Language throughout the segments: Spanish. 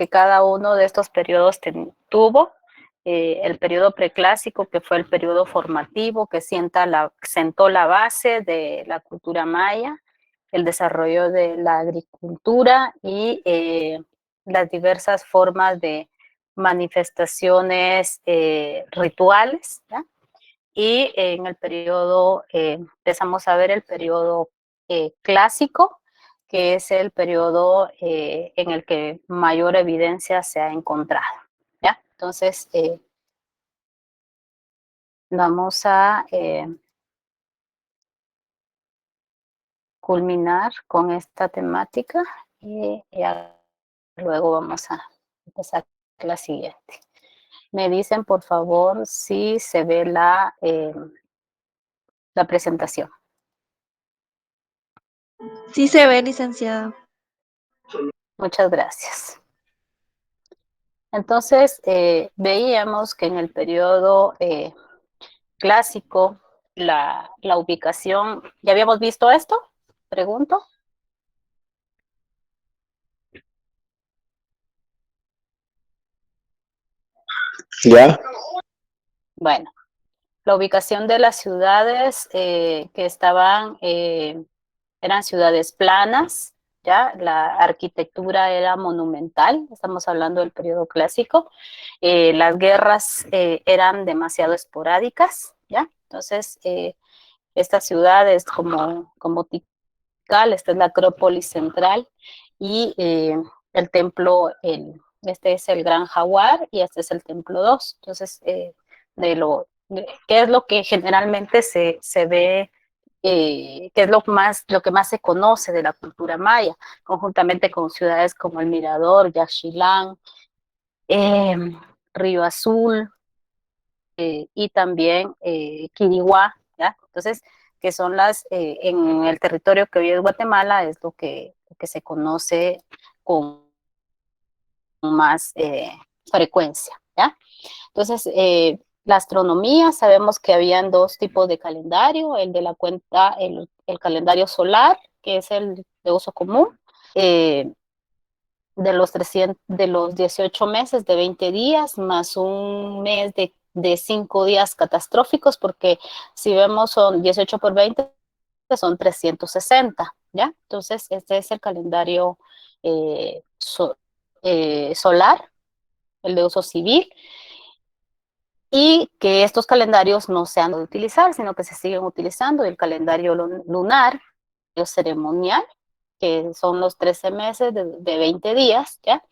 que cada uno de estos periodos tuvo. El periodo preclásico, que fue el periodo formativo, que sentó la base de la cultura maya, el desarrollo de la agricultura y las diversas formas de manifestaciones rituales, ¿ya? Y en el periodo, empezamos a ver el periodo clásico, que es el periodo en el que mayor evidencia se ha encontrado, ¿ya? Entonces, vamos a culminar con esta temática y luego vamos a empezar la siguiente. Me dicen, por favor, si se ve la presentación. Sí se ve, licenciada. Muchas gracias. Entonces, veíamos que en el periodo clásico, la ubicación, ¿ya habíamos visto esto? Pregunto. ¿Ya? Bueno, la ubicación de las ciudades que estaban, eran ciudades planas, ¿ya? La arquitectura era monumental, estamos hablando del periodo clásico. Las guerras eran demasiado esporádicas, ¿ya? Entonces, estas ciudades como Tikal, esta es la Acrópolis Central, y el templo, este es el Gran Jaguar y este es el templo 2. Entonces, ¿qué es lo que generalmente se ve, qué es lo que más se conoce de la cultura maya, conjuntamente con ciudades como el Mirador, Yaxchilán, eh, Río Azul, y también Quiriguá, ¿ya? Entonces, que son en el territorio que hoy es Guatemala, es lo que se conoce con más frecuencia, ¿ya? Entonces, la astronomía, sabemos que habían dos tipos de calendario, el de la cuenta, el calendario solar, que es el de uso común, eh, de los 18 meses de 20 días, más un mes de 5 días catastróficos, porque si vemos son 18 por 20, son 360, ¿ya? Entonces, este es el calendario solar, el de uso civil, y que estos calendarios no se han de utilizar, sino que se siguen utilizando, el calendario lunar, el ceremonial, que son los 13 meses de 20 días, ¿ya?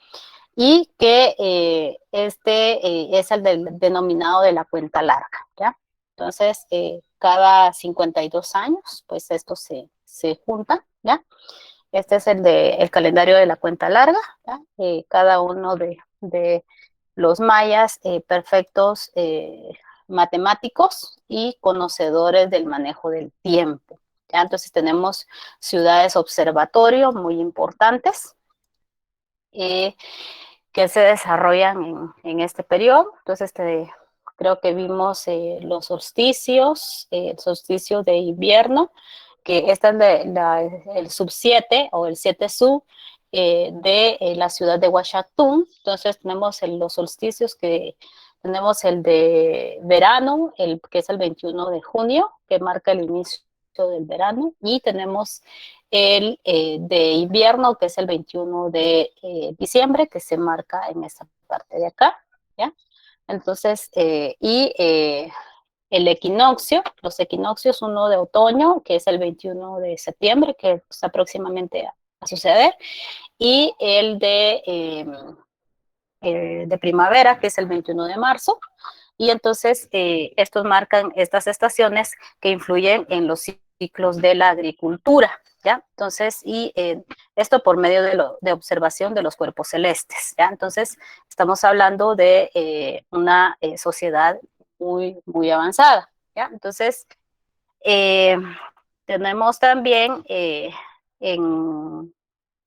Y que es el denominado de la cuenta larga, ¿ya? Entonces, cada 52 años, pues estos se juntan, ¿ya? Este es el calendario de la cuenta larga, ¿ya? Cada uno de los mayas perfectos matemáticos y conocedores del manejo del tiempo, ¿ya? Entonces tenemos ciudades observatorio muy importantes, que se desarrollan en este periodo. Entonces, creo que vimos los solsticios, el solsticio de invierno, que esta es el sub 7 o el 7 sub de la ciudad de Huachatún. Entonces, tenemos los solsticios que tenemos el de verano, que es el 21 de junio, que marca el inicio del verano, y tenemos el de invierno, que es el 21 de diciembre, que se marca en esta parte de acá, ¿ya? Entonces, el equinoccio, los equinoccios, uno de otoño, que es el 21 de septiembre, que está próximamente a suceder, y el de primavera, que es el 21 de marzo, y entonces estos marcan estas estaciones que influyen en los ciclos de la agricultura, ¿ya? Entonces, y esto por medio de observación de los cuerpos celestes, ¿ya? Entonces, estamos hablando de una sociedad muy avanzada, ¿ya? Entonces, eh, tenemos también en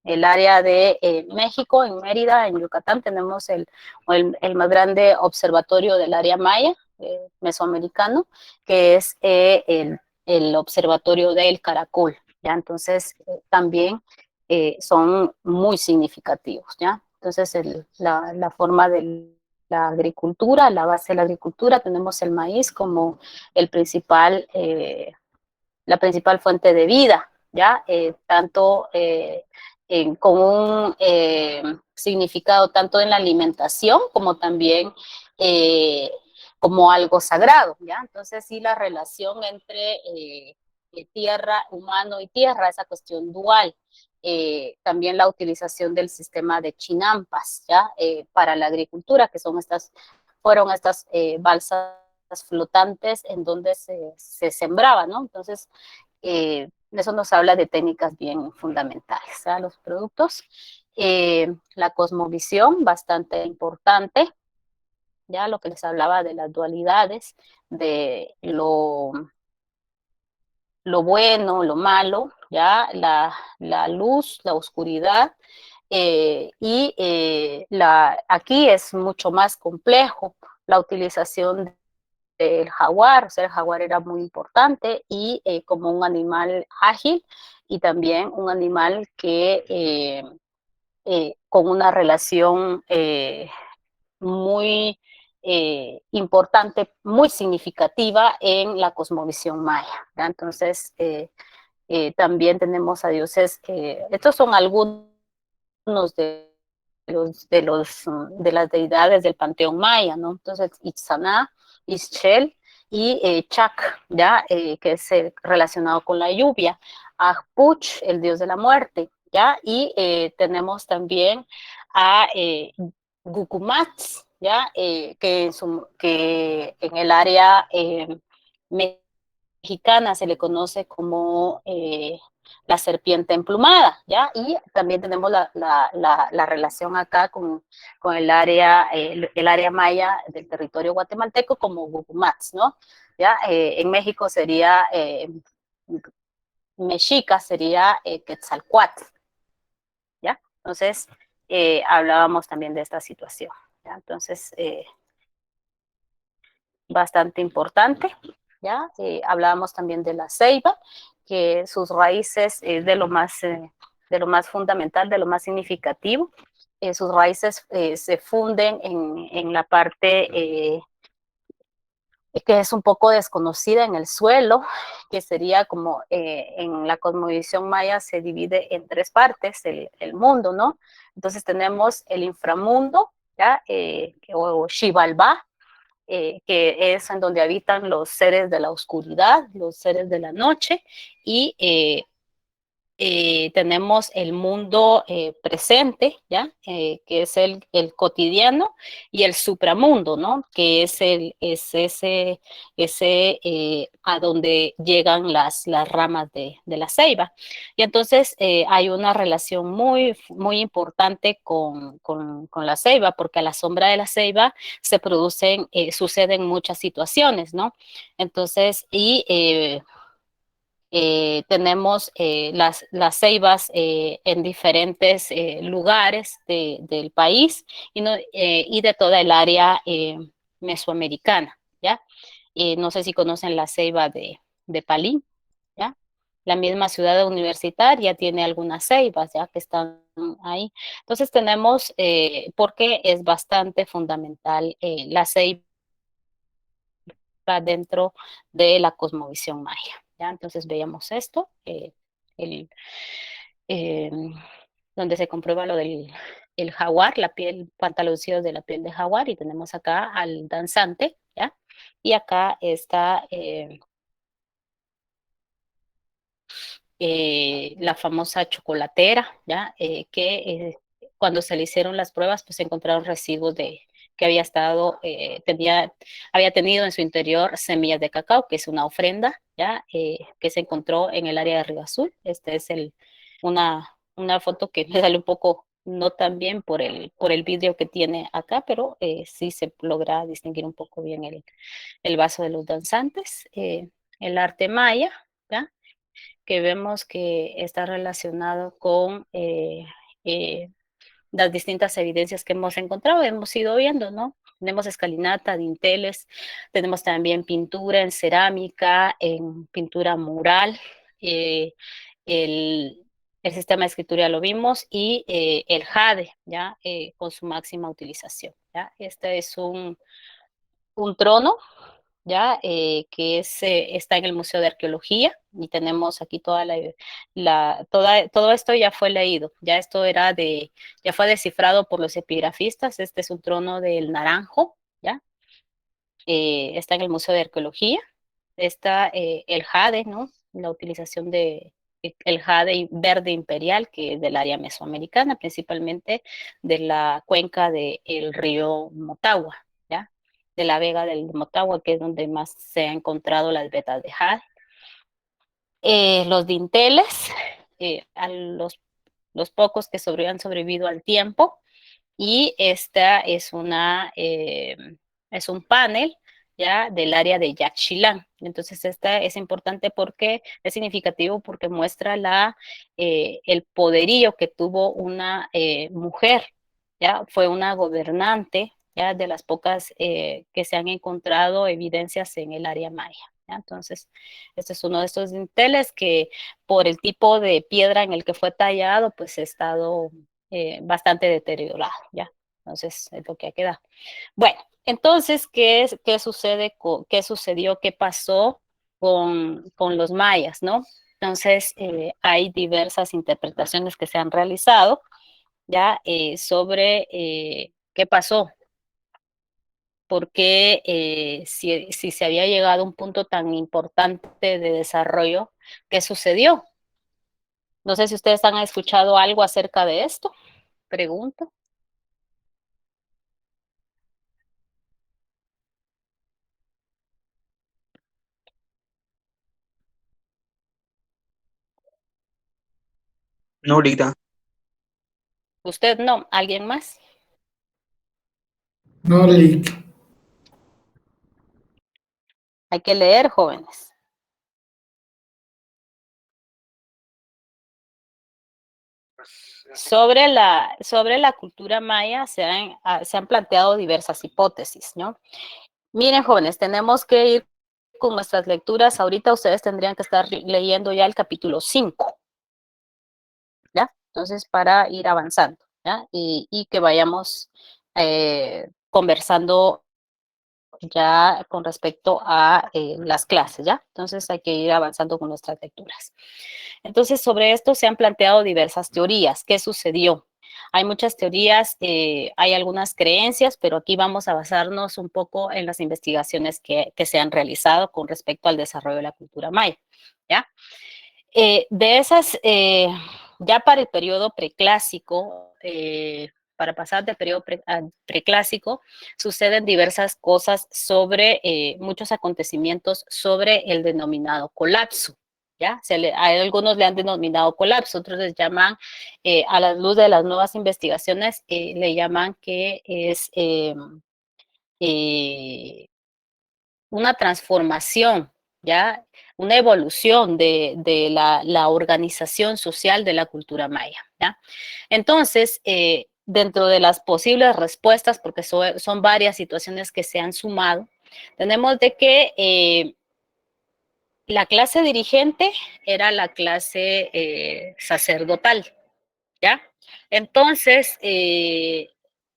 el área de México, en Mérida, en Yucatán, tenemos el más grande observatorio del área maya, mesoamericano, que es el observatorio del Caracol, ¿ya? Entonces, también son muy significativos, ¿ya? Entonces, la forma de la agricultura, la base de la agricultura, tenemos el maíz como el principal, la principal fuente de vida, ¿ya? Tanto con un significado tanto en la alimentación como también como algo sagrado, ¿ya? Entonces, sí, la relación entre tierra, humano y tierra, esa cuestión dual, también la utilización del sistema de chinampas, ¿ya? Para la agricultura, que fueron estas balsas flotantes en donde se sembraba, ¿no? Entonces, eso nos habla de técnicas bien fundamentales, ¿ya? Los productos. La cosmovisión, bastante importante, ya lo que les hablaba de las dualidades, de lo bueno, lo malo, ya la luz, la oscuridad, aquí es mucho más complejo la utilización del jaguar, o sea, el jaguar era muy importante y como un animal ágil y también un animal que con una relación muy importante, muy significativa en la cosmovisión maya, ¿ya? Entonces, también tenemos a dioses, estos son algunos de las deidades del panteón maya, ¿no? Entonces, Itzana, Ixchel y Chac, ¿ya? Que es relacionado con la lluvia, Agpuch, el dios de la muerte, ¿ya? Y tenemos también a Gukumats, ¿ya? Que en el área mexicana se le conoce como la serpiente emplumada, ¿ya? Y también tenemos la relación acá con el área maya del territorio guatemalteco como Gucumats, ¿no? ¿Ya? En México sería, mexica sería Quetzalcoatl, ¿ya? Entonces, hablábamos también de esta situación, ¿ya? Entonces, bastante importante, ¿ya? Hablábamos también de la ceiba, que sus raíces es de lo más fundamental, de lo más significativo. Sus raíces se funden en la parte que es un poco desconocida en el suelo, que sería como en la cosmovisión maya se divide en tres partes el mundo, ¿no? Entonces tenemos el inframundo, ¿ya? O Xibalbá, que es en donde habitan los seres de la oscuridad, los seres de la noche, y tenemos el mundo presente, ¿ya? Que es el cotidiano, y el supramundo, ¿no? Que es ese a donde llegan las ramas de la ceiba. Y entonces hay una relación muy, muy importante con la ceiba, porque a la sombra de la ceiba suceden muchas situaciones, ¿no? Entonces, tenemos las ceibas en diferentes lugares del país y de toda el área mesoamericana, ¿ya? No sé si conocen la ceiba de Palín, ¿ya? La misma ciudad universitaria tiene algunas ceibas, ¿ya? Que están ahí. Entonces tenemos, porque es bastante fundamental la ceiba dentro de la cosmovisión maya, ¿ya? Entonces veíamos esto, el, eh, donde se comprueba lo del el jaguar, la piel, pantaloncillos de la piel de jaguar, y tenemos acá al danzante, ¿ya? Y acá está la famosa chocolatera, ¿ya? Cuando se le hicieron las pruebas, pues se encontraron residuos que había tenido en su interior semillas de cacao, que es una ofrenda, ¿ya? Que se encontró en el área de Río Azul. Esta es una foto que me sale un poco no tan bien por el vidrio que tiene acá, pero sí se logra distinguir un poco bien el vaso de los danzantes. El arte maya, ¿ya? Que vemos que está relacionado con eh, las distintas evidencias que hemos encontrado, hemos ido viendo, ¿no? Tenemos escalinata, dinteles, tenemos también pintura en cerámica, en pintura mural, eh, el, el sistema de escritura ya lo vimos, y el jade, ¿ya? Con su máxima utilización, ¿ya? Este es un trono, ¿ya? Que está en el Museo de Arqueología, y tenemos aquí todo esto ya fue leído, ya esto ya fue descifrado por los epigrafistas. Este es un trono del Naranjo, ¿ya? Está en el Museo de Arqueología. Está el jade, ¿no? La utilización de el jade verde imperial, que es del área mesoamericana, principalmente de la cuenca del río Motagua, ¿ya? De la vega del Motagua, que es donde más se han encontrado las vetas de jade. Los dinteles, los pocos que han sobrevivido al tiempo, y esta es un panel, ya, del área de Yaxchilán. Entonces esta es importante porque es significativo, porque muestra el poderío que tuvo una mujer, ya, fue una gobernante, ya, de las pocas que se han encontrado evidencias en el área maya. ¿Ya? Entonces, este es uno de estos dinteles que, por el tipo de piedra en el que fue tallado, pues ha estado bastante deteriorado, ¿ya? Entonces, es lo que ha quedado. Bueno, entonces, ¿qué sucede? ¿Qué sucedió? ¿Qué pasó con los mayas, no? Entonces, hay diversas interpretaciones que se han realizado, ¿ya? Sobre qué pasó. Porque si se había llegado a un punto tan importante de desarrollo, ¿qué sucedió? No sé si ustedes han escuchado algo acerca de esto. Pregunto. No ahorita. ¿Usted no? ¿Alguien más? No, Lick. Hay que leer, jóvenes. Sobre la cultura maya se han planteado diversas hipótesis, ¿no? Miren, jóvenes, tenemos que ir con nuestras lecturas. Ahorita ustedes tendrían que estar leyendo ya el capítulo 5, ¿ya? Entonces, para ir avanzando, ¿ya? Y que vayamos conversando ya con respecto a las clases, ¿ya? Entonces, hay que ir avanzando con nuestras lecturas. Entonces, sobre esto se han planteado diversas teorías. ¿Qué sucedió? Hay muchas teorías, hay algunas creencias, pero aquí vamos a basarnos un poco en las investigaciones que se han realizado con respecto al desarrollo de la cultura maya, ¿ya? De esas, ya para el periodo preclásico, para pasar del periodo preclásico, suceden diversas cosas sobre muchos acontecimientos sobre el denominado colapso. ¿Ya? A algunos le han denominado colapso, otros les llaman, a la luz de las nuevas investigaciones, le llaman que es una transformación, ¿ya? Una evolución de la organización social de la cultura maya, ¿ya? Entonces, dentro de las posibles respuestas, porque son varias situaciones que se han sumado, tenemos de que la clase dirigente era la clase sacerdotal, ¿ya? Entonces,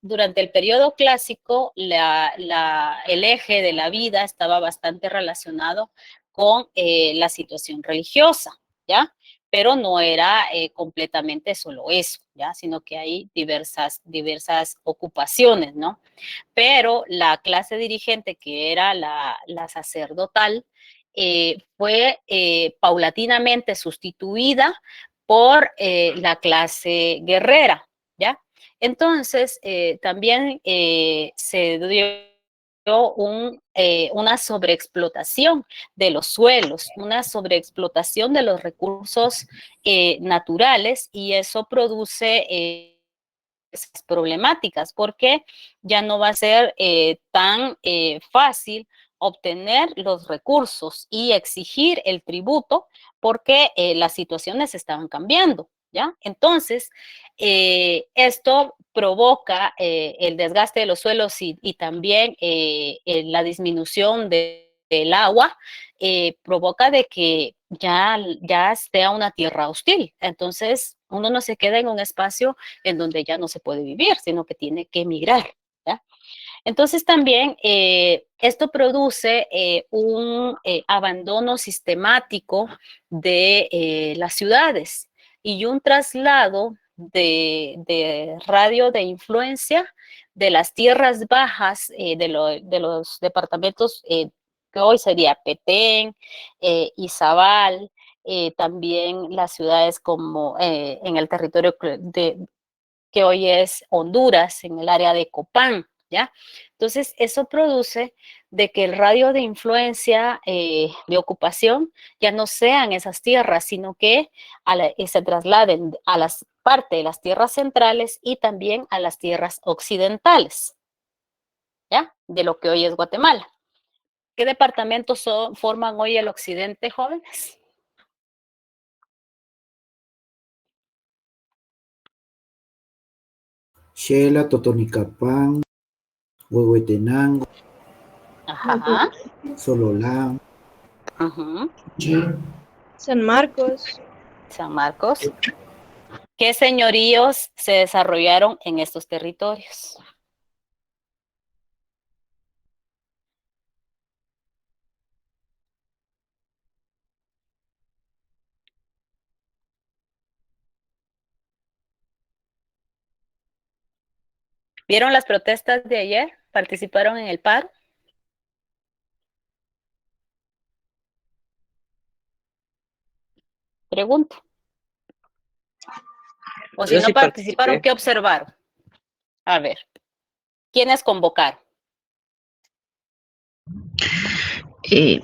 durante el periodo clásico, el eje de la vida estaba bastante relacionado con la situación religiosa, ¿ya? Pero no era completamente solo eso, ¿ya? Sino que hay diversas ocupaciones, ¿no? Pero la clase dirigente, que era la sacerdotal, fue paulatinamente sustituida por la clase guerrera, ¿ya? Entonces, también se dio una sobreexplotación de los suelos, una sobreexplotación de los recursos naturales, y eso produce esas problemáticas, porque ya no va a ser tan fácil obtener los recursos y exigir el tributo, porque las situaciones estaban cambiando, ¿ya? Entonces, esto provoca el desgaste de los suelos y también la disminución del agua, provoca de que ya sea una tierra hostil. Entonces, uno no se queda en un espacio en donde ya no se puede vivir, sino que tiene que emigrar, ¿ya? Entonces también esto produce un abandono sistemático de las ciudades y un traslado de radio de influencia de las tierras bajas de los departamentos que hoy sería Petén, Izabal, también las ciudades como en el territorio que hoy es Honduras, en el área de Copán, ¿ya? Entonces, eso produce de que el radio de influencia de ocupación ya no sean esas tierras, sino que se trasladen a las parte de las tierras centrales y también a las tierras occidentales, ¿ya? De lo que hoy es Guatemala. ¿Qué departamentos forman hoy el occidente, jóvenes? Xela, Totonicapán, Huehuetenango, Ajá. Sololá, Uh-huh. San Marcos. San Marcos. ¿Qué señoríos se desarrollaron en estos territorios? ¿Vieron las protestas de ayer? ¿Participaron en el paro? Pregunto. O si Yo no sí participaron, participé. ¿qué observaron? A ver, ¿quiénes convocaron? Eh,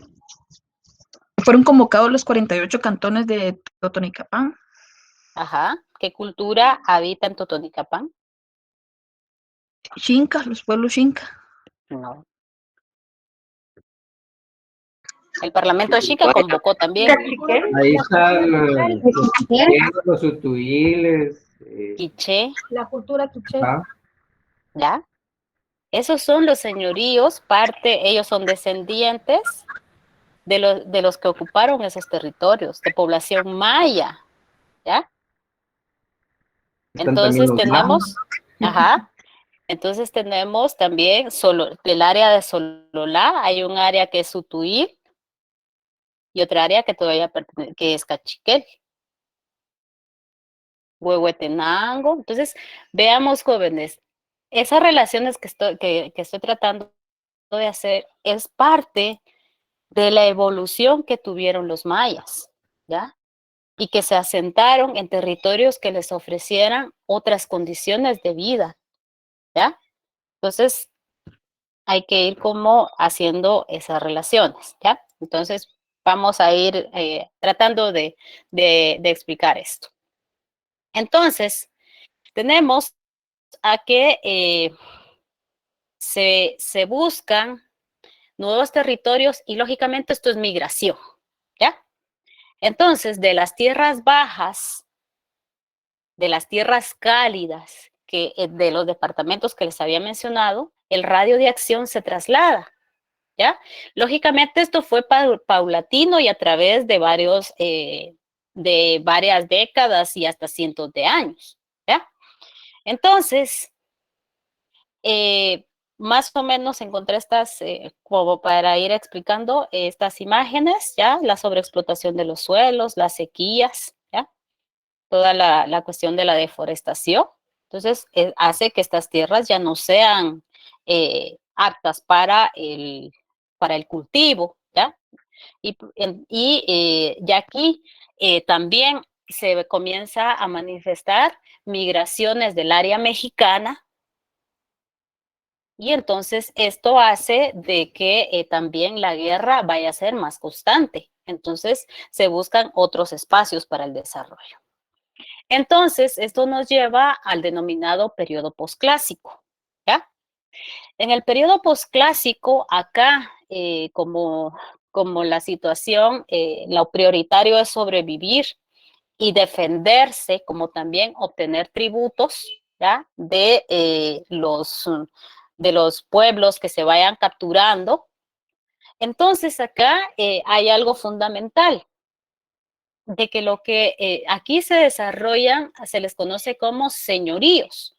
fueron convocados los 48 cantones de Totonicapán. Ajá. ¿Qué cultura habita en Totonicapán? Xinca, los pueblos Xinca. No. El Parlamento de Chica convocó también. Ahí están los utuiles. Quiché, La cultura quiché. ¿ya? Esos son los señoríos, ellos son descendientes de los que ocuparon esos territorios, de población maya, ¿ya? Están también Entonces los tenemos, ajá, entonces tenemos también del área de Sololá, hay un área que es Utuí y otra área que todavía que es Cachiquel, Huehuetenango. Entonces, veamos, jóvenes, esas relaciones que estoy tratando de hacer es parte de la evolución que tuvieron los mayas, ¿ya? Y que se asentaron en territorios que les ofrecieran otras condiciones de vida, ¿ya? Entonces, hay que ir como haciendo esas relaciones, ¿ya? Entonces, vamos a ir tratando de explicar esto. Entonces, tenemos a que se buscan nuevos territorios y lógicamente esto es migración, ¿ya? Entonces, de las tierras bajas, de las tierras cálidas, de los departamentos que les había mencionado, el radio de acción se traslada, ¿ya? Lógicamente esto fue paulatino y a través de varias décadas y hasta cientos de años, ¿ya? Entonces, más o menos encontré como para ir explicando estas imágenes, ¿ya? La sobreexplotación de los suelos, las sequías, ¿ya? Toda la cuestión de la deforestación. Entonces, hace que estas tierras ya no sean aptas para el cultivo, ¿ya? Ya aquí también se comienza a manifestar migraciones del área mexicana y entonces esto hace de que también la guerra vaya a ser más constante. Entonces se buscan otros espacios para el desarrollo. Entonces, esto nos lleva al denominado periodo posclásico, ¿ya? En el periodo posclásico, acá, como la situación, lo prioritario es sobrevivir y defenderse, como también obtener tributos, ¿ya? De los pueblos que se vayan capturando. Entonces, acá hay algo fundamental. de que lo que aquí se desarrollan, se les conoce como señoríos,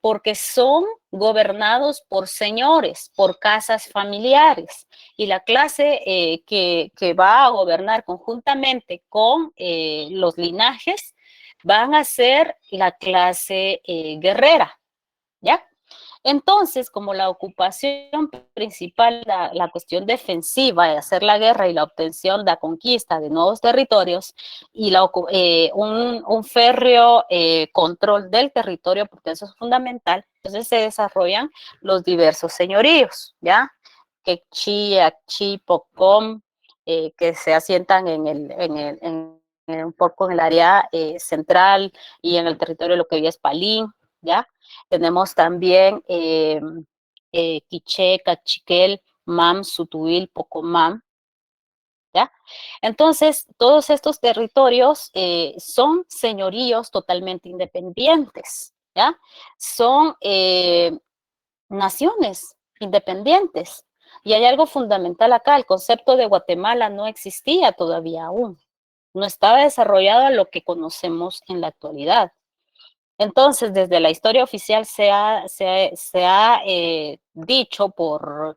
porque son gobernados por señores, por casas familiares, y la clase que va a gobernar conjuntamente con los linajes van a ser la clase guerrera, ¿ya? Entonces, como la ocupación principal, la cuestión defensiva de hacer la guerra y la obtención, la conquista de nuevos territorios y un férreo control del territorio, porque eso es fundamental, entonces se desarrollan los diversos señoríos, ¿ya? Quechí, Acchí, Pocom, que se asientan un poco en el área central y en el territorio de lo que hoy es Palín, ¿ya? Tenemos también Quiché, Cachiquel, Mam, Sutuil, Pocomam, ¿ya? Entonces, todos estos territorios son señoríos totalmente independientes, ¿ya? Son naciones independientes. Y hay algo fundamental acá, el concepto de Guatemala no existía todavía aún, no estaba desarrollado a lo que conocemos en la actualidad. Entonces, desde la historia oficial se ha dicho por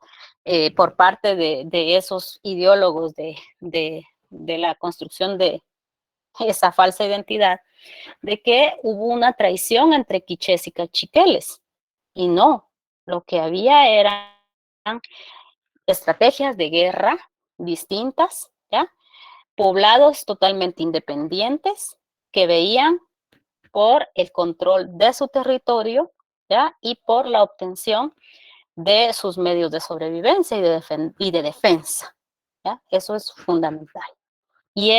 parte de esos ideólogos de la construcción de esa falsa identidad, de que hubo una traición entre quichés y cachiqueles. Y no, lo que había eran estrategias de guerra distintas, ¿ya? Poblados totalmente independientes que veían por el control de su territorio, ¿ya? Y por la obtención de sus medios de sobrevivencia y de defensa, ¿ya? Eso es fundamental. Y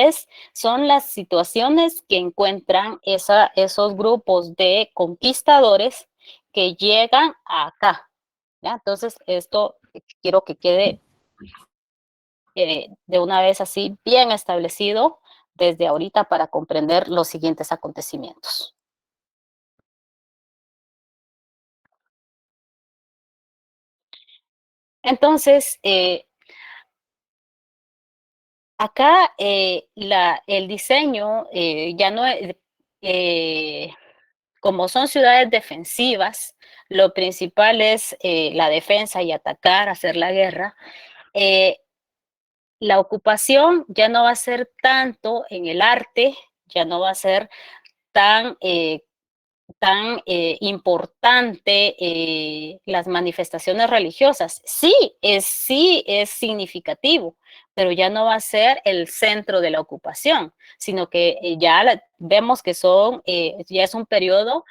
son las situaciones que encuentran esos grupos de conquistadores que llegan acá, ¿ya? Entonces, esto quiero que quede de una vez así bien establecido desde ahorita para comprender los siguientes acontecimientos. Entonces, acá el diseño ya no como son ciudades defensivas, lo principal es la defensa y atacar, hacer la guerra. La ocupación ya no va a ser tanto en el arte, ya no va a ser tan importante las manifestaciones religiosas. Sí es significativo, pero ya no va a ser el centro de la ocupación, sino que vemos que ya es un periodo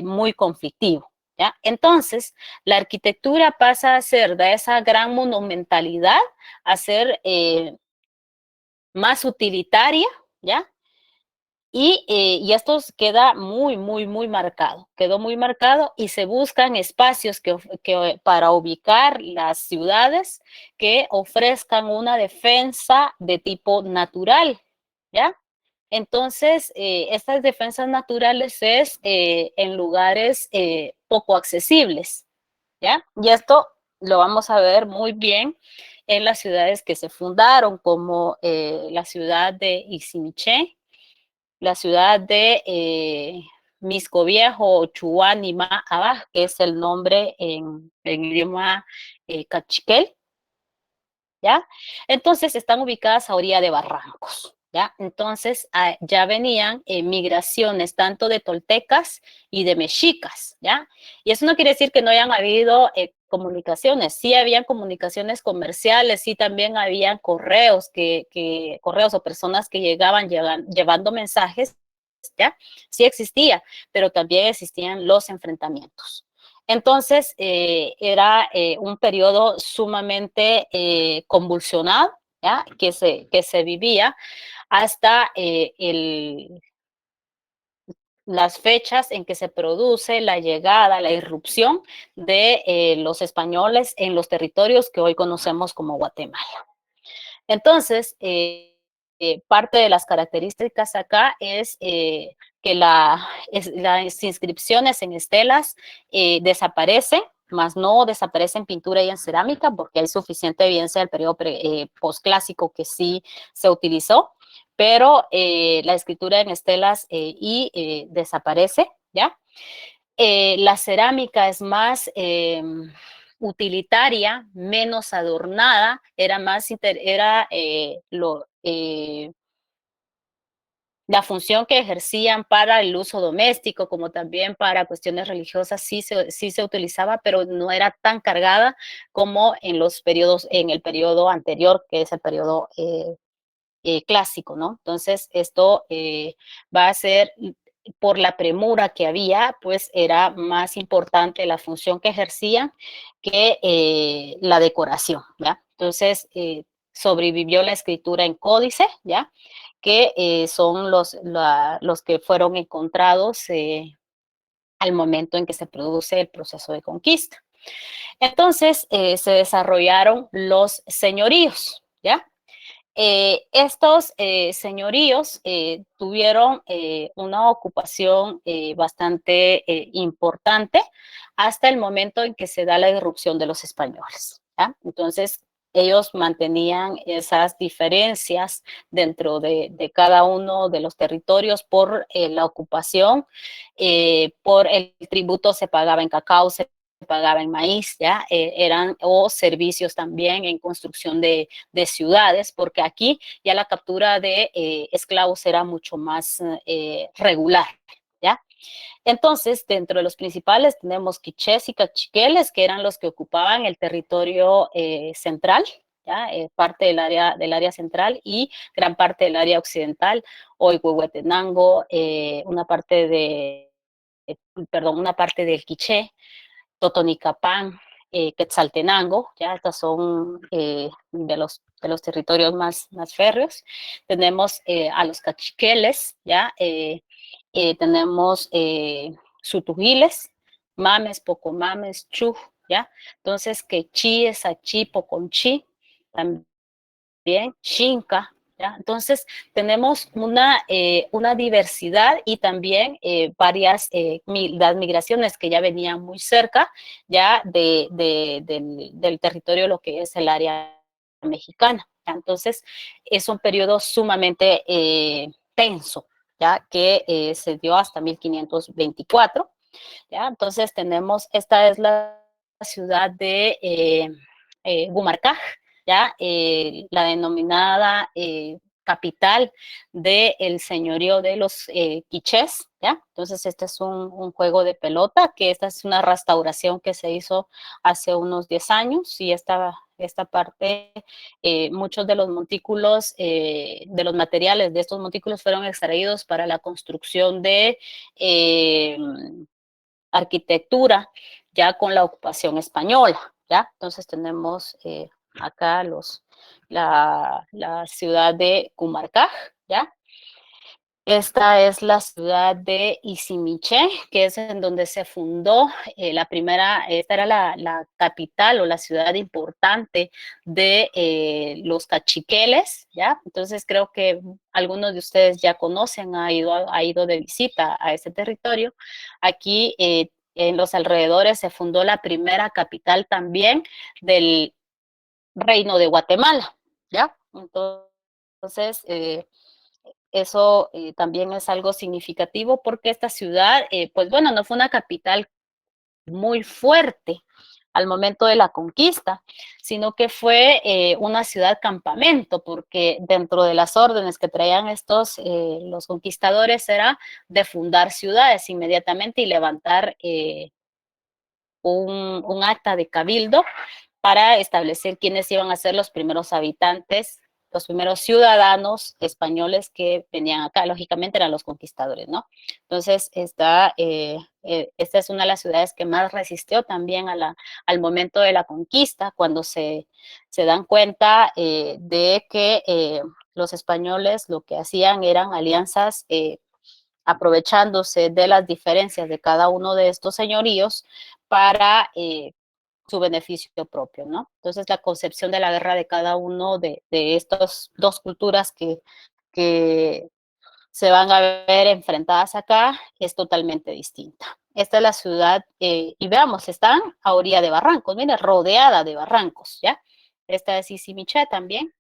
muy conflictivo, ¿ya? Entonces, la arquitectura pasa a ser de esa gran monumentalidad a ser más utilitaria, ¿ya? Y esto queda muy marcado, quedó muy marcado y se buscan espacios para ubicar las ciudades que ofrezcan una defensa de tipo natural, ¿ya? Entonces, estas defensas naturales es en lugares poco accesibles, ¿ya? Y esto lo vamos a ver muy bien en las ciudades que se fundaron, como la ciudad de Iximiché, la ciudad de Misco Viejo o Chuanima Abaj, que es el nombre en idioma cachiquel, ¿ya? Entonces están ubicadas a orilla de barrancos, ¿ya? Entonces ya venían migraciones tanto de toltecas y de mexicas, ¿ya? Y eso no quiere decir que no hayan habido comunicaciones, sí habían comunicaciones comerciales, sí también habían correos, correos o personas que llegaban llevando mensajes, ¿ya? Sí existía, pero también existían los enfrentamientos. Entonces, era un periodo sumamente convulsionado, ¿ya? Que se vivía hasta las fechas en que se produce la llegada, la irrupción de los españoles en los territorios que hoy conocemos como Guatemala. Entonces, parte de las características acá es que las inscripciones en estelas desaparecen, más no desaparece en pintura y en cerámica, porque hay suficiente evidencia del periodo posclásico que sí se utilizó, pero la escritura en estelas desaparece, ¿ya? La cerámica es más utilitaria, menos adornada, era más, la función que ejercían para el uso doméstico, como también para cuestiones religiosas, sí se utilizaba, pero no era tan cargada como en el periodo anterior, que es el periodo clásico, ¿no? Entonces, esto va a ser, por la premura que había, pues era más importante la función que ejercían que la decoración, ¿ya? Entonces, sobrevivió la escritura en códice, ¿ya? Que son los que fueron encontrados al momento en que se produce el proceso de conquista. Entonces, se desarrollaron los señoríos, ¿ya? Estos señoríos tuvieron una ocupación bastante importante hasta el momento en que se da la irrupción de los españoles, ¿ya? Entonces, ellos mantenían esas diferencias dentro de cada uno de los territorios por la ocupación, por el tributo se pagaba en cacao, se pagaba en maíz, ¿ya? O servicios también en construcción de ciudades, porque aquí ya la captura de esclavos era mucho más regular, ¿ya? Entonces, dentro de los principales tenemos quichés y cachiqueles, que eran los que ocupaban el territorio central, ¿ya? Parte del área central y gran parte del área occidental, hoy Huehuetenango, una parte del quiché, Totonicapán, Quetzaltenango, ya estas son de los territorios más férreos. Tenemos a los cachiqueles, ya tenemos sutugiles, mames, pocomames, chuj, ya. Entonces, quechí, achí, poconchí, también, xinca, ¿ya? Entonces, tenemos una diversidad y también las migraciones que ya venían muy cerca ya del territorio, lo que es el área mexicana, ¿ya? Entonces, es un periodo sumamente tenso, ¿ya? Que se dio hasta 1524, ¿ya? Entonces, esta es la ciudad de Gumarcaj, ¿ya? La denominada capital del señorío de los quichés, ¿ya? Entonces, este es un juego de pelota, que esta es una restauración que se hizo hace unos 10 años, y esta parte, muchos de los montículos, de los materiales de estos montículos fueron extraídos para la construcción de arquitectura, ya con la ocupación española, ¿ya? Entonces tenemos acá la ciudad de Cumarcaj, ¿ya? Esta es la ciudad de Isimiché, que es en donde se fundó esta era la capital o la ciudad importante de los cachiqueles, ¿ya? Entonces creo que algunos de ustedes ya conocen, ha ido de visita a este territorio. Aquí en los alrededores se fundó la primera capital también del Reino de Guatemala, ¿ya? Entonces, eso también es algo significativo, porque esta ciudad, pues bueno, no fue una capital muy fuerte al momento de la conquista, sino que fue una ciudad campamento, porque dentro de las órdenes que traían los conquistadores, era de fundar ciudades inmediatamente y levantar un acta de cabildo para establecer quiénes iban a ser los primeros habitantes, los primeros ciudadanos españoles que venían acá. Lógicamente eran los conquistadores, ¿no? Entonces, esta es una de las ciudades que más resistió también al momento de la conquista, cuando se dan cuenta de que los españoles lo que hacían eran alianzas, aprovechándose de las diferencias de cada uno de estos señoríos para su beneficio propio, ¿no? Entonces, la concepción de la guerra de cada uno de estas dos culturas que se van a ver enfrentadas acá es totalmente distinta. Esta es la ciudad, y veamos, están a orilla de barrancos, miren, rodeada de barrancos, ¿ya? Esta es Isimiché también.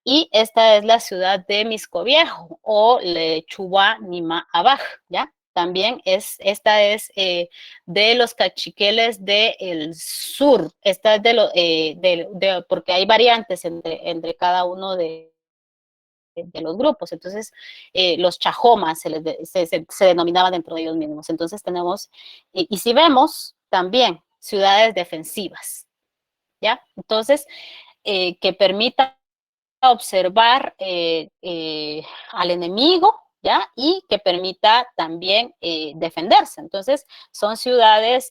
Y esta es la ciudad de Misco Viejo o Lechuba Nima Abaj, ¿ya? También esta es de los cachiqueles del sur. Esta es porque hay variantes entre cada uno de los grupos. Entonces, los chajomas se denominaban dentro de ellos mismos. Entonces tenemos, y si vemos, también ciudades defensivas, ¿ya? Entonces, que permitan observar al enemigo, ¿ya? Y que permita también defenderse. Entonces, son ciudades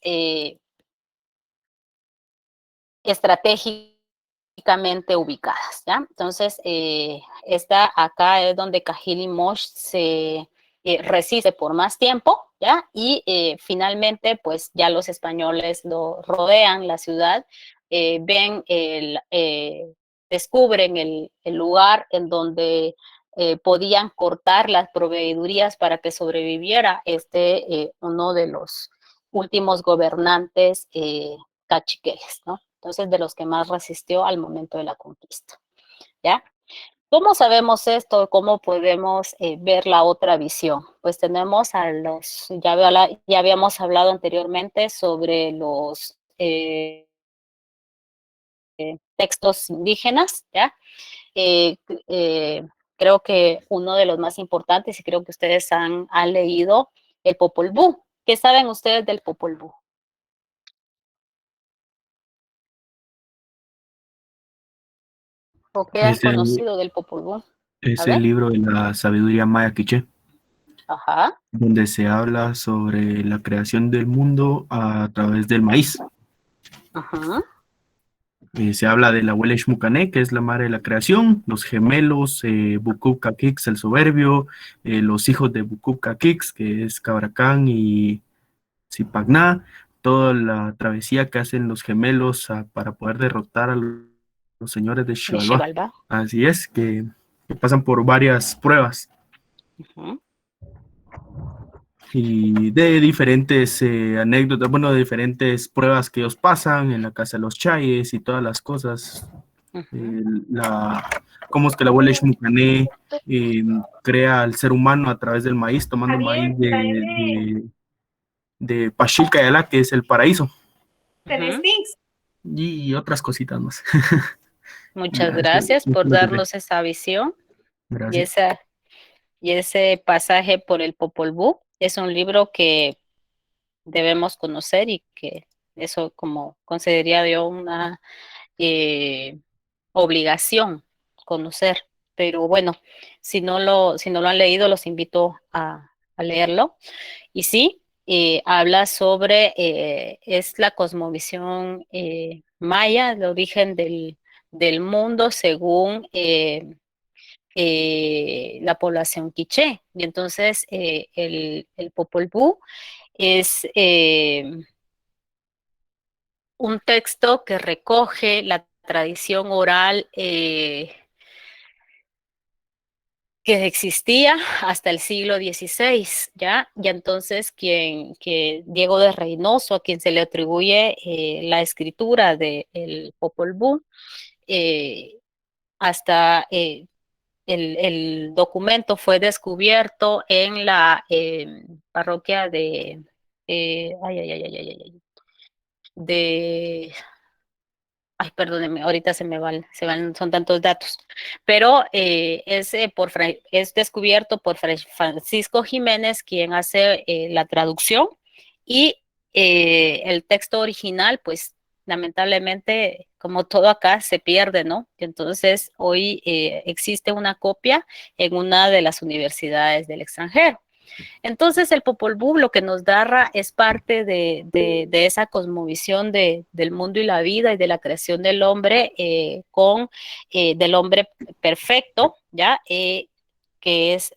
estratégicamente ubicadas, ¿ya? Entonces, esta acá es donde Cajil y Mosh se resiste por más tiempo, ¿ya? Y finalmente, pues ya los españoles lo rodean la ciudad, ven descubren el lugar en donde podían cortar las proveedurías para que sobreviviera uno de los últimos gobernantes cachiqueles, ¿no? Entonces, de los que más resistió al momento de la conquista, ¿ya? ¿Cómo sabemos esto? ¿Cómo podemos ver la otra visión? Pues tenemos ya habíamos hablado anteriormente sobre los textos indígenas, ¿ya? Eh, eh, Creo que uno de los más importantes, y creo que ustedes han leído, el Popol Vuh. ¿Qué saben ustedes del Popol Vuh? ¿O qué han Es el, conocido del Popol Vuh? A es ver. el libro de la sabiduría maya quiché, Ajá. donde se habla sobre la creación del mundo a través del maíz. Ajá. Se habla de la abuela Xmucané, que es la madre de la creación, los gemelos, Bukub Kakix, el soberbio, los hijos de Bukub Kakix, que es Cabracán y Zipagná, toda la travesía que hacen los gemelos para poder derrotar a los señores de De Xibalbá. Xibalbá. Así es, que pasan por varias pruebas. Ajá. Y de diferentes anécdotas, bueno, de diferentes pruebas que ellos pasan en la casa de los chayes y todas las cosas. Cómo es que la abuela Xmucané crea al ser humano a través del maíz, tomando maíz de Pachilca Yalá, que es el paraíso. Ajá. Y otras cositas más. Muchas gracias por darnos esa visión y, Gracias. y ese pasaje por el Popol Vuh. Es un libro que debemos conocer y que eso como consideraría yo una obligación conocer. Pero bueno, si no lo han leído, los invito a leerlo. Y sí, habla sobre, es la cosmovisión maya, el origen del mundo según la población quiché. Y entonces el Popol Vuh es un texto que recoge la tradición oral que existía hasta el siglo XVI, ¿ya? Y entonces que Diego de Reynoso, a quien se le atribuye la escritura del Popol Vuh, hasta el documento fue descubierto en la parroquia de ay, perdónenme, ahorita se van, son tantos datos, pero es descubierto por Fray Francisco Jiménez, quien hace la traducción, y el texto original, pues lamentablemente, como todo acá, se pierde, ¿no? Entonces, hoy existe una copia en una de las universidades del extranjero. Entonces el Popol Vuh lo que nos narra es parte de esa cosmovisión del mundo y la vida y de la creación del hombre del hombre perfecto, ¿ya? Que es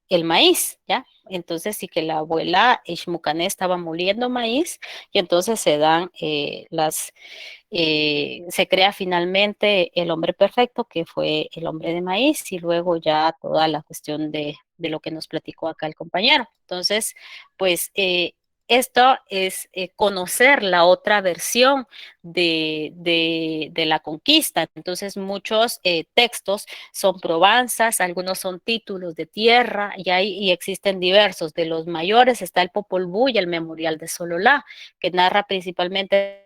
el maíz, ¿ya? Entonces sí que la abuela Xmucané estaba moliendo maíz y entonces se dan se crea finalmente el hombre perfecto, que fue el hombre de maíz, y luego ya toda la cuestión de lo que nos platicó acá el compañero. Entonces, pues esto es conocer la otra versión de la conquista. Entonces, muchos textos son probanzas, algunos son títulos de tierra, y existen diversos. De los mayores está el Popol Vuh y el Memorial de Sololá, que narra principalmente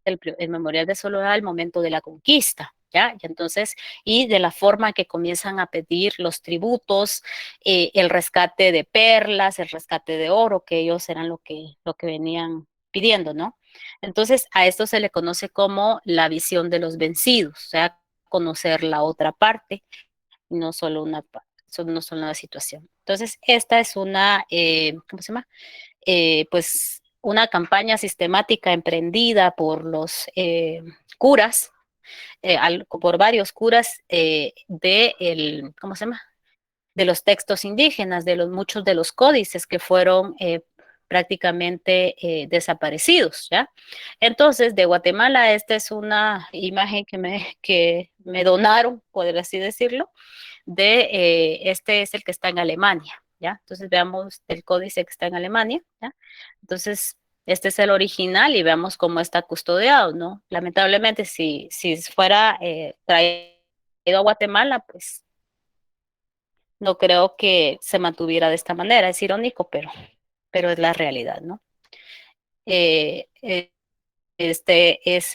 el Memorial de Sololá al momento de la conquista. ¿Ya? Y entonces, y de la forma en que comienzan a pedir los tributos, el rescate de perlas, el rescate de oro, que ellos eran lo que venían pidiendo, ¿no? Entonces, a esto se le conoce como la visión de los vencidos, o sea, conocer la otra parte, no solo una situación. Entonces, esta es una, ¿cómo se llama? Pues una campaña sistemática emprendida por los curas, por varios curas ¿cómo se llama? De los textos indígenas, muchos de los códices que fueron prácticamente desaparecidos, ¿ya? Entonces, de Guatemala, esta es una imagen que me donaron, por así decirlo, este es el que está en Alemania, ¿ya? Entonces, veamos el códice que está en Alemania, ¿ya? Entonces, este es el original y veamos cómo está custodiado, ¿no? Lamentablemente, si fuera traído a Guatemala, pues no creo que se mantuviera de esta manera. Es irónico, pero es la realidad, ¿no? Eh, eh, este es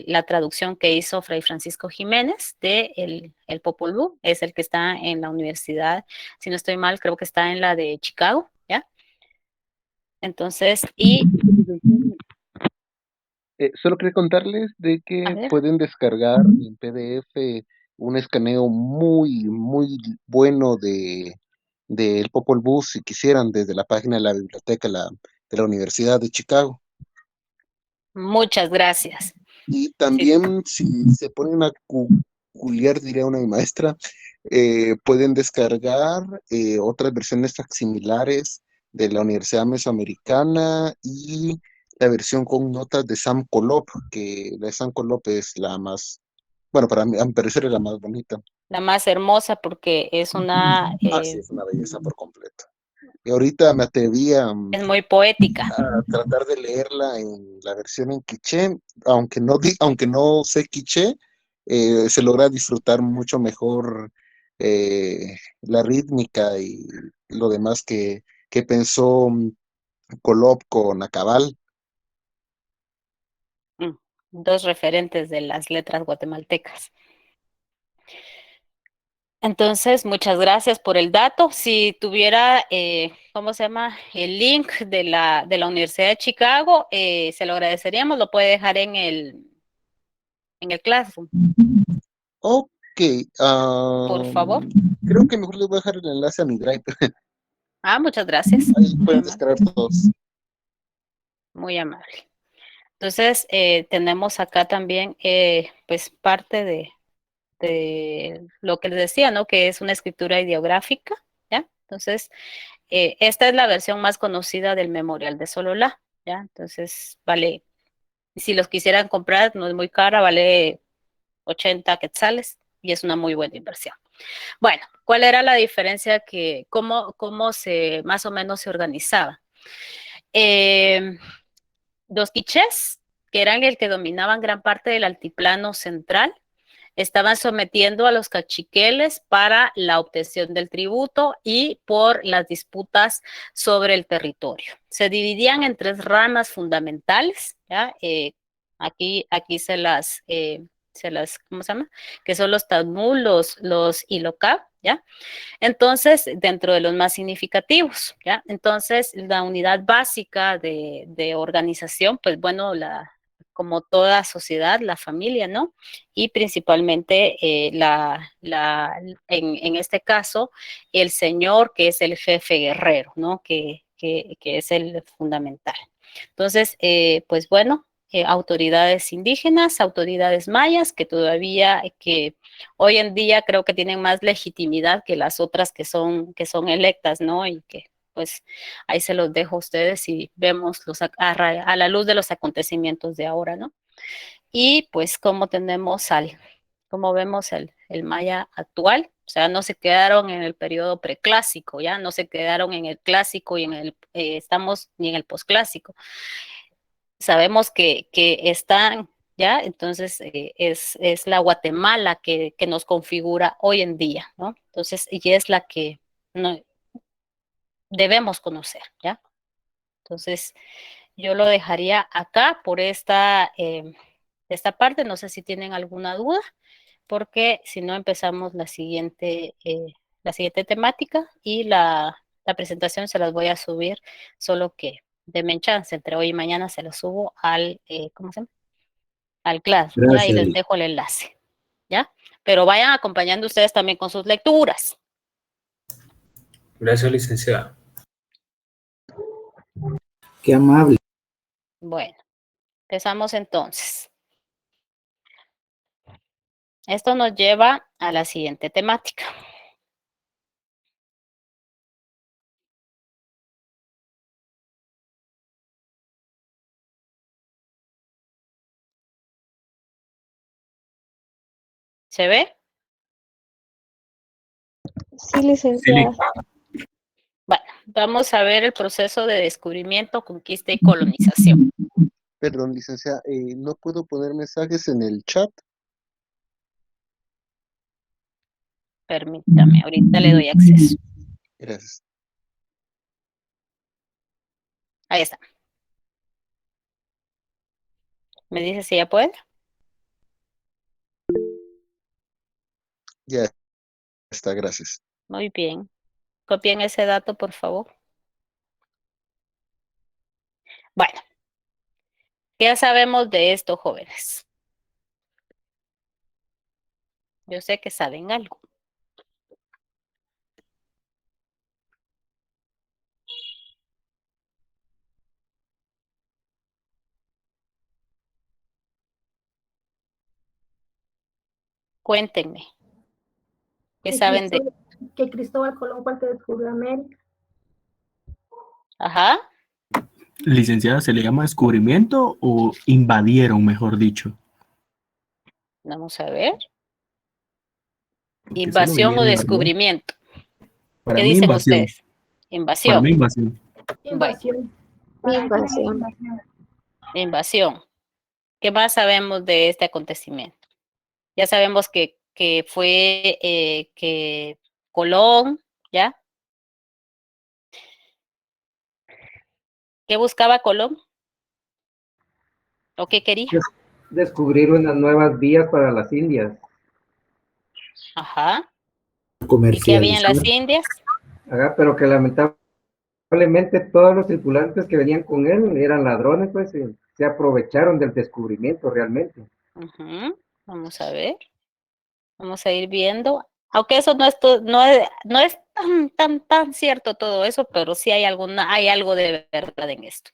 la traducción que hizo Fray Francisco Jiménez de el Popol Vuh, es el que está en la universidad, si no estoy mal, creo que está en la de Chicago, ¿ya? Entonces, Solo quería contarles de a que ver, pueden descargar en PDF un escaneo muy, muy bueno del Popol Vuh si quisieran desde la página de la biblioteca de la Universidad de Chicago. muchas gracias. Y Sí, también si se ponen a culiar, diría una mi maestra, pueden descargar otras versiones facsimilares de la Universidad Mesoamericana y la versión con notas de Sam Colop, que la de Sam Colop es la más, bueno, para mí, a mi parecer es la más bonita. la más hermosa porque es una, Sí, es una belleza por completo. Y ahorita me atreví es muy poética. a tratar de leerla en la versión en quiché, aunque no sé quiché, se logra disfrutar mucho mejor la rítmica y lo demás que pensó Colop con Acabal. Mm, Dos referentes de las letras guatemaltecas. Entonces, muchas gracias por el dato. Si tuviera, ¿cómo se llama? El link de la Universidad de Chicago, se lo agradeceríamos. Lo puede dejar en el Classroom, Ok, por favor. creo que mejor les voy a dejar el enlace a mi Drive. Muchas gracias. Ahí Muy pueden amable. descargar todos. Muy amable. Entonces, tenemos acá también, pues, parte de lo que les decía, ¿no? Que es una escritura ideográfica, ¿ya? Entonces, esta es la versión más conocida del Memorial de Sololá, ¿ya? Entonces, vale, si los quisieran comprar, no es muy cara, vale 80 quetzales y es una muy buena inversión. Bueno, ¿cuál era la diferencia cómo más o menos se organizaba? Los quichés, que eran el que dominaban gran parte del altiplano central, estaban sometiendo a los cachiqueles para la obtención del tributo y por las disputas sobre el territorio. Se dividían en tres ramas fundamentales, ¿ya? Aquí ¿cómo se llama? Que son los Tanul, los Ilocab, ¿ya? Entonces, dentro de los más significativos, ¿ya? Entonces, la unidad básica de organización, pues bueno, como toda sociedad, la familia, ¿no? Y principalmente en este caso, el señor, que es el jefe guerrero, ¿no? Que es el fundamental. Entonces, pues bueno, autoridades indígenas, autoridades mayas, que todavía, que hoy en día creo que tienen más legitimidad que las otras que son electas, ¿no? Y que pues ahí se los dejo a ustedes y vemos a la luz de los acontecimientos de ahora, ¿no? Y pues como vemos el maya actual, sea, no se quedaron en el periodo preclásico, ya no se quedaron en el clásico y en el, estamos ni en el posclásico. Sabemos que están, ya, entonces es la Guatemala que nos configura hoy en día, ¿no? Entonces, y es la que no, debemos conocer, ¿ya? Entonces, yo lo dejaría acá por esta parte, no sé si tienen alguna duda, porque si no empezamos la siguiente temática y la presentación se las voy a subir, solo que denme chance, entre hoy y mañana se las subo al, ¿cómo se llama? Al Classroom, ¿ya? Y Gracias. les dejo el enlace, ¿ya? Pero vayan acompañando ustedes también con sus lecturas. Gracias, licenciada. Qué amable. Bueno, empezamos entonces. Esto nos lleva a la siguiente temática. ¿Se ve? Sí, licenciada. Bueno, vamos a ver el proceso de descubrimiento, conquista y colonización. Perdón, licenciada, no puedo poner mensajes en el chat. Permítame, ahorita le doy acceso. Gracias. Ahí está. ¿Me dice si ya puede? Ya está, gracias. Muy bien. Copien ese dato, por favor. Bueno, ¿qué sabemos de esto, jóvenes? Yo sé que saben algo. Cuéntenme. ¿Qué saben de? Que Cristóbal Colón fue el que descubrió América. Ajá. Licenciada, ¿se le llama descubrimiento o invadieron, mejor dicho? Vamos a ver. Porque solo ¿Invasión venía o en el avión. descubrimiento? Para ¿Qué mí, dicen invasión. ustedes? Invasión. Para mí, invasión. Invasión. Invasión. Invasión. ¿Qué más sabemos de este acontecimiento? Ya sabemos que fue que Colón, ¿ya? ¿Qué buscaba Colón? ¿O qué quería? Descubrir unas nuevas vías para las Indias. Ajá. ¿Y qué había en Comercializar. las Indias? Ajá, pero que lamentablemente todos los tripulantes que venían con él eran ladrones, pues se aprovecharon del descubrimiento realmente. Ujú. Vamos a ver. Vamos a ir viendo. Aunque eso no es tan cierto todo eso, pero sí hay algo de verdad en esto.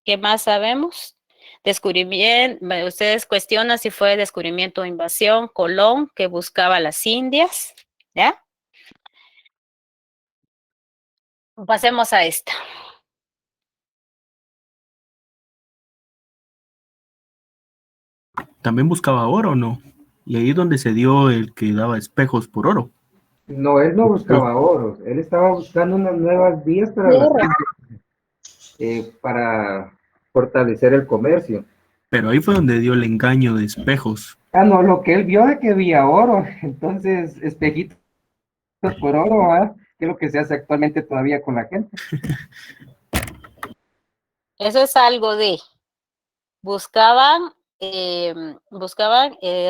¿Qué más sabemos? Descubrimiento, ustedes cuestionan si fue descubrimiento o invasión, Colón, que buscaba las Indias, ¿ya? Pasemos a esta. También buscaba oro, ¿no? Y ahí es donde se dio el que daba espejos por oro. No, él no buscaba oro, él estaba buscando unas nuevas vías para las Indias, para fortalecer el comercio. Pero ahí fue donde dio el engaño de espejos. Ah, no, lo que él vio de que había oro, entonces espejitos por oro, ¿ah? Que es lo que se hace actualmente todavía con la gente. Eso es algo de, buscaban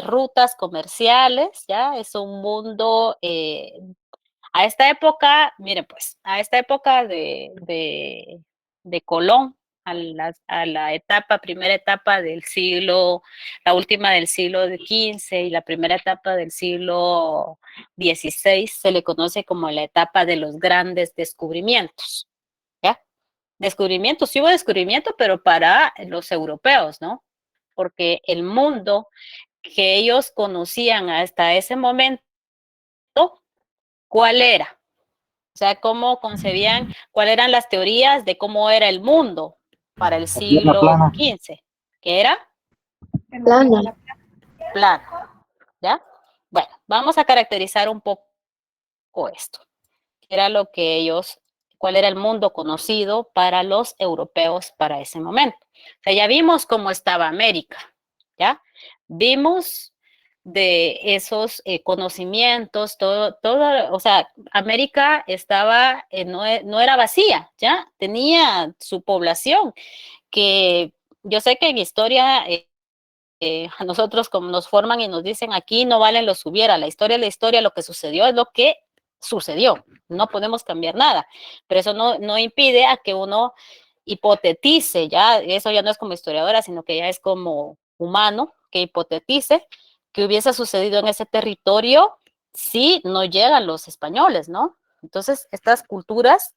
rutas comerciales, ¿ya? Es un mundo, a esta época, miren pues, a esta época de Colón, a la primera etapa del siglo, la última del siglo XV y la primera etapa del siglo XVI, se le conoce como la etapa de los grandes descubrimientos, ¿ya? Descubrimientos, sí hubo descubrimiento, pero para los europeos, ¿no? Porque el mundo que ellos conocían hasta ese momento, ¿cuál era? O sea, cómo concebían, cuáles eran las teorías de cómo era el mundo para el siglo XV, que era Plana. plano, ¿ya? Bueno, vamos a caracterizar un poco esto. Era lo que ellos, cuál era el mundo conocido para los europeos para ese momento. O sea, ya vimos cómo estaba América, ¿ya? Vimos de esos conocimientos, todo, o sea, América estaba, no era vacía, ¿ya? Tenía su población, que yo sé que en historia a nosotros como nos forman y nos dicen aquí no valen los hubiera, la historia es la historia, lo que sucedió es lo que sucedió, no podemos cambiar nada, pero eso no impide a que uno hipotetice, ya, eso ya no es como historiadora, sino que ya es como humano, que hipotetice que hubiese sucedido en ese territorio si no llegan los españoles, ¿no? Entonces, estas culturas,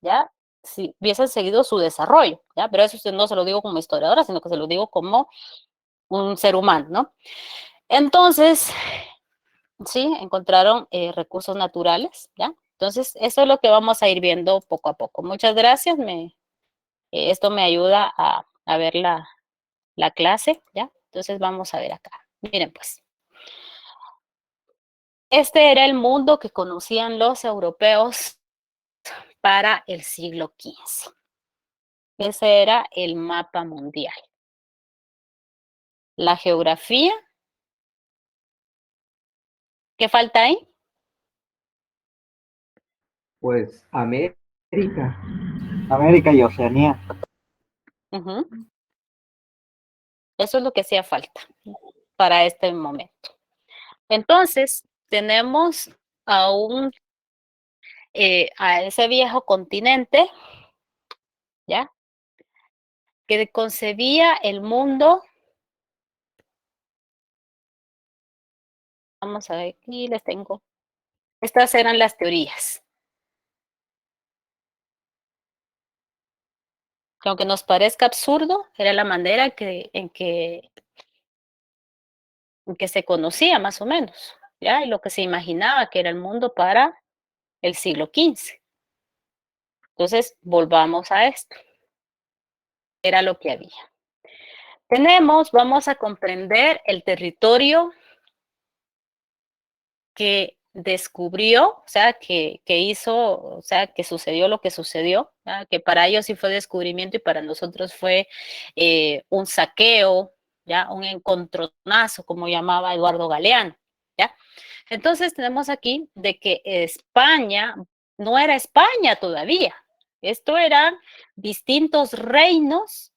ya, si hubiesen seguido su desarrollo, ya, pero eso no se lo digo como historiadora, sino que se lo digo como un ser humano, ¿no? Entonces, sí, encontraron recursos naturales, ¿ya? Entonces, eso es lo que vamos a ir viendo poco a poco. Muchas gracias, esto me ayuda a ver la clase, ¿ya? Entonces, vamos a ver acá. Miren, pues, este era el mundo que conocían los europeos para el siglo XV. Ese era el mapa mundial. La geografía, ¿qué falta ahí? Pues América. América y Oceanía. Uh-huh. Eso es lo que hacía falta para este momento. Entonces, tenemos a a ese viejo continente, ¿ya? Que concebía el mundo. Vamos a ver, aquí les tengo. Estas eran las teorías. Que aunque nos parezca absurdo, era la manera en que se conocía más o menos, ¿ya? Y lo que se imaginaba que era el mundo para el siglo XV. Entonces, volvamos a esto. Era lo que había. Vamos a comprender el territorio que descubrió, o sea, que hizo, o sea, que sucedió lo que sucedió, ¿ya? Que para ellos sí fue descubrimiento y para nosotros fue un saqueo, ¿ya? Un encontronazo, como llamaba Eduardo Galeano, ¿ya? Entonces tenemos aquí de que España no era España todavía, esto eran distintos reinos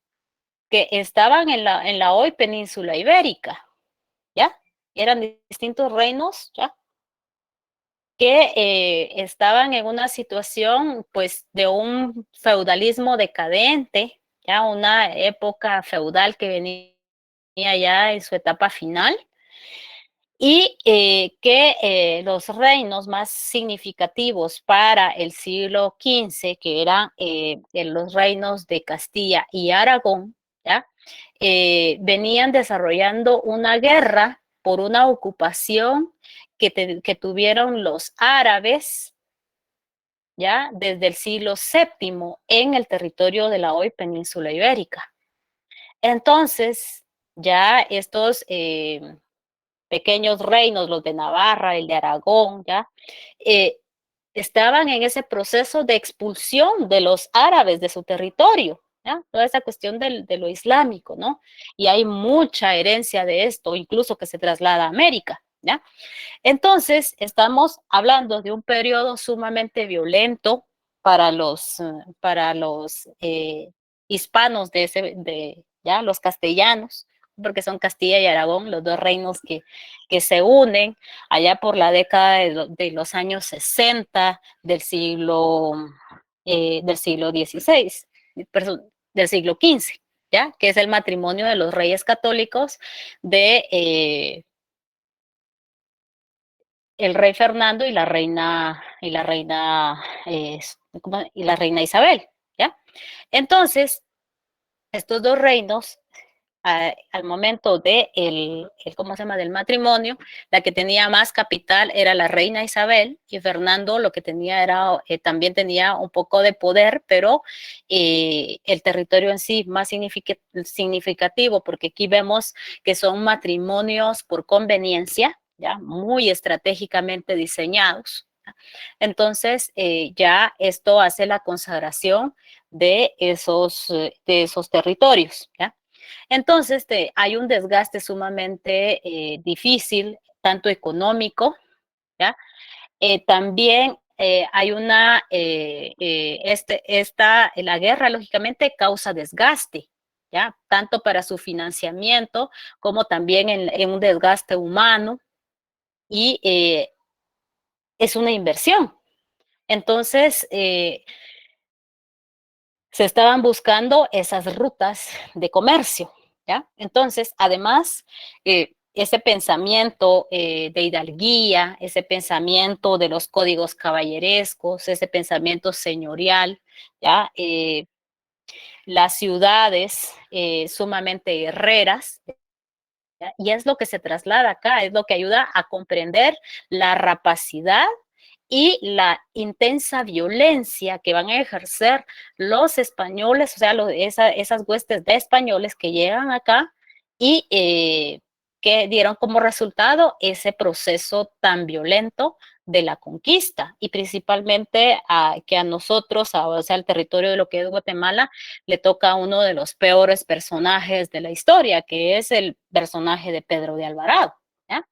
que estaban en la hoy península ibérica, ¿ya? Eran distintos reinos, ¿ya? Que estaban en una situación, pues, de un feudalismo decadente, ya una época feudal que venía ya en su etapa final, y que los reinos más significativos para el siglo XV, que eran los reinos de Castilla y Aragón, ¿ya? Venían desarrollando una guerra por una ocupación que tuvieron los árabes, ¿ya? Desde el siglo VII en el territorio de la hoy península ibérica. Entonces, ya estos pequeños reinos, los de Navarra, el de Aragón, ¿ya? Estaban en ese proceso de expulsión de los árabes de su territorio, ¿ya? Toda esa cuestión de lo islámico, ¿no? Y hay mucha herencia de esto, incluso que se traslada a América, ¿ya? Entonces, estamos hablando de un periodo sumamente violento para los hispanos ya los castellanos, porque son Castilla y Aragón, los dos reinos que se unen allá por la década de los años 60 del siglo XVI, perdón, del siglo XV, ¿ya? Que es el matrimonio de los reyes católicos de el rey Fernando y la reina Isabel, ¿ya? Entonces, estos dos reinos, al momento ¿cómo se llama? Del matrimonio, la que tenía más capital era la reina Isabel y Fernando lo que tenía era, también tenía un poco de poder, pero el territorio en sí más significativo, porque aquí vemos que son matrimonios por conveniencia, ya muy estratégicamente diseñados. Entonces, ya esto hace la consagración de esos territorios, ¿ya? Entonces, hay un desgaste sumamente difícil, tanto económico, ¿ya? También hay la guerra, lógicamente, causa desgaste, ¿ya? Tanto para su financiamiento como también en un desgaste humano, y es una inversión. Entonces, se estaban buscando esas rutas de comercio, ¿ya? Entonces, además, ese pensamiento de hidalguía, ese pensamiento de los códigos caballerescos, ese pensamiento señorial, ¿ya? Las ciudades sumamente guerreras, ¿ya? Y es lo que se traslada acá, es lo que ayuda a comprender la rapacidad y la intensa violencia que van a ejercer los españoles, o sea, esas huestes de españoles que llegan acá y que dieron como resultado ese proceso tan violento de la conquista, y principalmente que a nosotros, o sea, al territorio de lo que es Guatemala, le toca a uno de los peores personajes de la historia, que es el personaje de Pedro de Alvarado, ¿ya?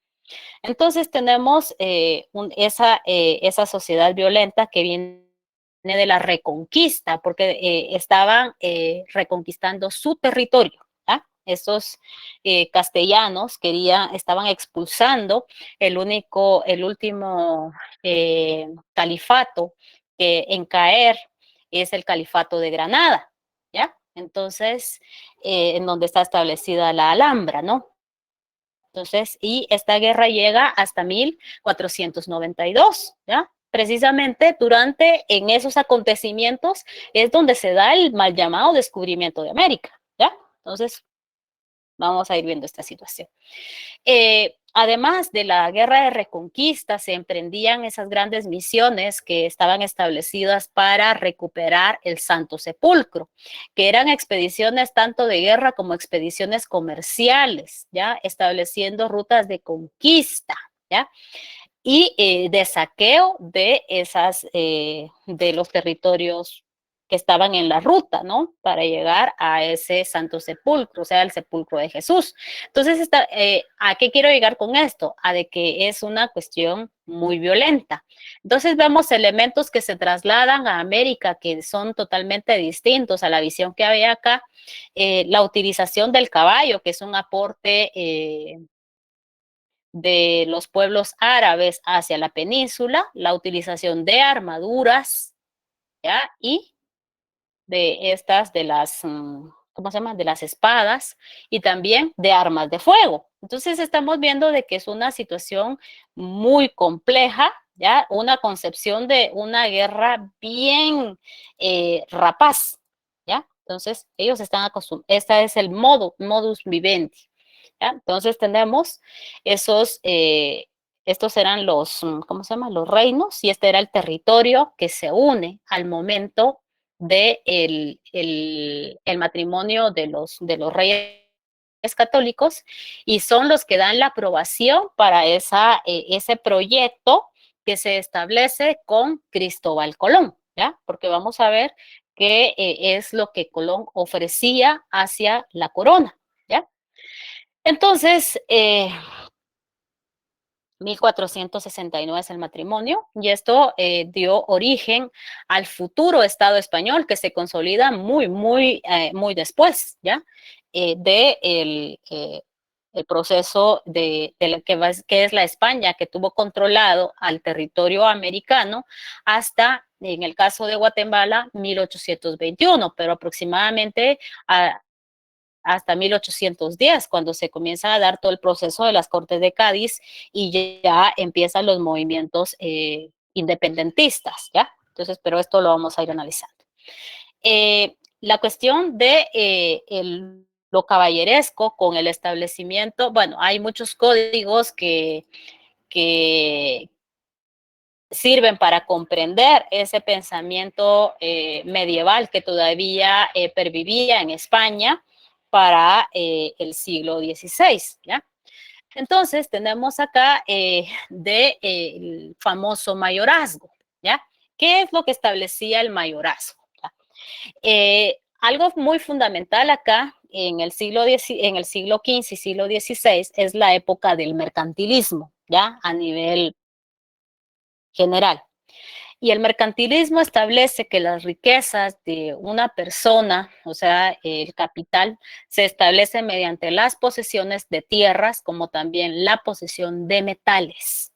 Entonces tenemos esa sociedad violenta que viene de la reconquista, porque estaban reconquistando su territorio, ¿ya? Estos castellanos estaban expulsando el último califato en caer, es el califato de Granada, ¿ya? Entonces, en donde está establecida la Alhambra, ¿no? Entonces, y esta guerra llega hasta 1492, ¿ya? Precisamente en esos acontecimientos es donde se da el mal llamado descubrimiento de América, ¿ya? Entonces, vamos a ir viendo esta situación. Además de la guerra de reconquista, se emprendían esas grandes misiones que estaban establecidas para recuperar el Santo Sepulcro, que eran expediciones tanto de guerra como expediciones comerciales, ¿ya? Estableciendo rutas de conquista, ¿ya? Y de saqueo de los territorios que estaban en la ruta, ¿no? Para llegar a ese Santo Sepulcro, o sea, el sepulcro de Jesús. Entonces, ¿a qué quiero llegar con esto? A de que es una cuestión muy violenta. Entonces, vemos elementos que se trasladan a América que son totalmente distintos a la visión que había acá. La utilización del caballo, que es un aporte de los pueblos árabes hacia la península, la utilización de armaduras, ¿ya? Y ¿cómo se llama? De las espadas, y también de armas de fuego. Entonces estamos viendo de que es una situación muy compleja, ¿ya? Una concepción de una guerra bien rapaz, ¿ya? Entonces ellos están acostumbrados, este es el modus vivendi, ¿ya? Entonces tenemos estos eran ¿cómo se llama? Los reinos, y este era el territorio que se une al momento del el matrimonio de los reyes católicos, y son los que dan la aprobación para ese proyecto que se establece con Cristóbal Colón, ¿ya? Porque vamos a ver qué es lo que Colón ofrecía hacia la corona, ¿ya? Entonces, 1469 es el matrimonio, y esto dio origen al futuro Estado español, que se consolida muy después, ¿ya? El proceso que es la España, que tuvo controlado al territorio americano hasta, en el caso de Guatemala, 1821, pero aproximadamente hasta 1810, cuando se comienza a dar todo el proceso de las Cortes de Cádiz y ya empiezan los movimientos independentistas, ¿ya? Entonces, pero esto lo vamos a ir analizando. La cuestión de lo caballeresco con el establecimiento, bueno, hay muchos códigos que sirven para comprender ese pensamiento medieval que todavía pervivía en España para el siglo XVI, ¿ya? Entonces, tenemos acá el famoso mayorazgo, ¿ya? ¿Qué es lo que establecía el mayorazgo? Algo muy fundamental acá en el siglo XV y siglo XVI es la época del mercantilismo, ¿ya? A nivel general. Y el mercantilismo establece que las riquezas de una persona, o sea, el capital, se establece mediante las posesiones de tierras, como también la posesión de metales,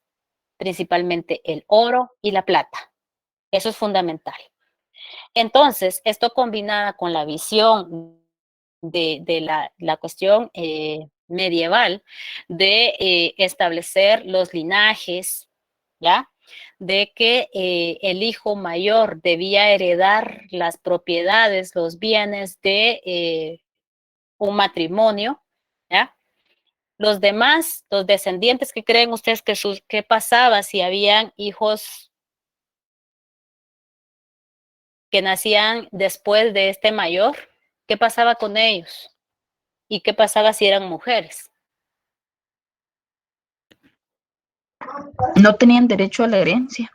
principalmente el oro y la plata. Eso es fundamental. Entonces, esto combinada con la visión de la cuestión medieval de establecer los linajes, ¿ya? De que el hijo mayor debía heredar las propiedades, los bienes de un matrimonio, ¿ya? Los demás, los descendientes, ¿qué creen ustedes qué pasaba si habían hijos que nacían después de este mayor? ¿Qué pasaba con ellos? ¿Y qué pasaba si eran mujeres? No tenían derecho a la herencia.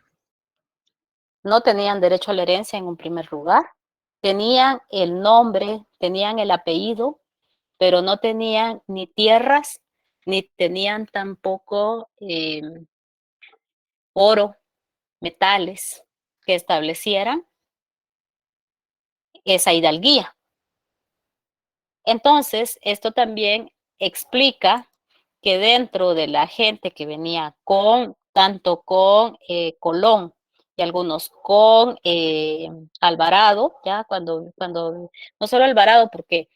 No tenían derecho a la herencia en un primer lugar. Tenían el nombre, tenían el apellido, pero no tenían ni tierras, ni tenían tampoco oro, metales que establecieran esa hidalguía. Entonces, esto también explica que dentro de la gente que venía tanto con Colón y algunos con Alvarado, ya cuando no solo Alvarado, porque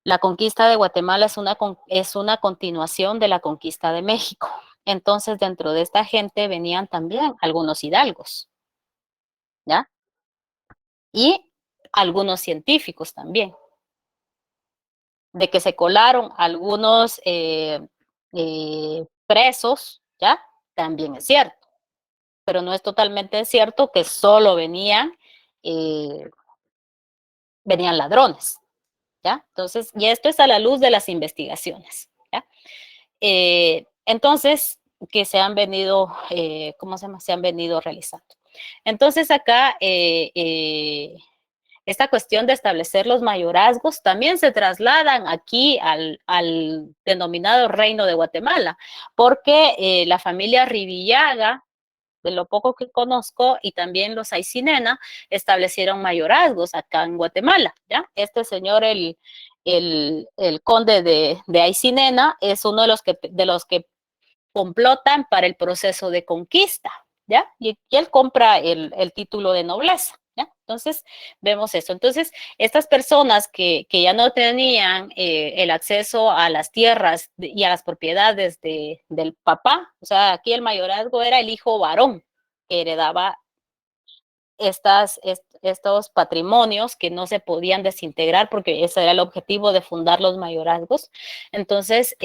la conquista de Guatemala es una continuación de la conquista de México. Entonces, dentro de esta gente venían también algunos hidalgos, ¿ya? Y algunos científicos también. De que se colaron algunos presos, ¿ya? También es cierto. Pero no es totalmente cierto que solo venían ladrones, ¿ya? Entonces, y esto es a la luz de las investigaciones, ¿ya? Entonces, que se han venido, ¿cómo se llama? Se han venido realizando. Entonces, acá, esta cuestión de establecer los mayorazgos también se trasladan aquí al denominado Reino de Guatemala, porque la familia Rivillaga, de lo poco que conozco, y también los Aycinena, establecieron mayorazgos acá en Guatemala, ¿ya? Este señor, el conde de Aycinena, es uno de los que complotan para el proceso de conquista, ¿ya? Y él compra el título de nobleza, ¿ya? Entonces, vemos eso. Entonces, estas personas que ya no tenían el acceso a las tierras y a las propiedades del papá, o sea, aquí el mayorazgo era el hijo varón que heredaba estos patrimonios que no se podían desintegrar porque ese era el objetivo de fundar los mayorazgos. Entonces,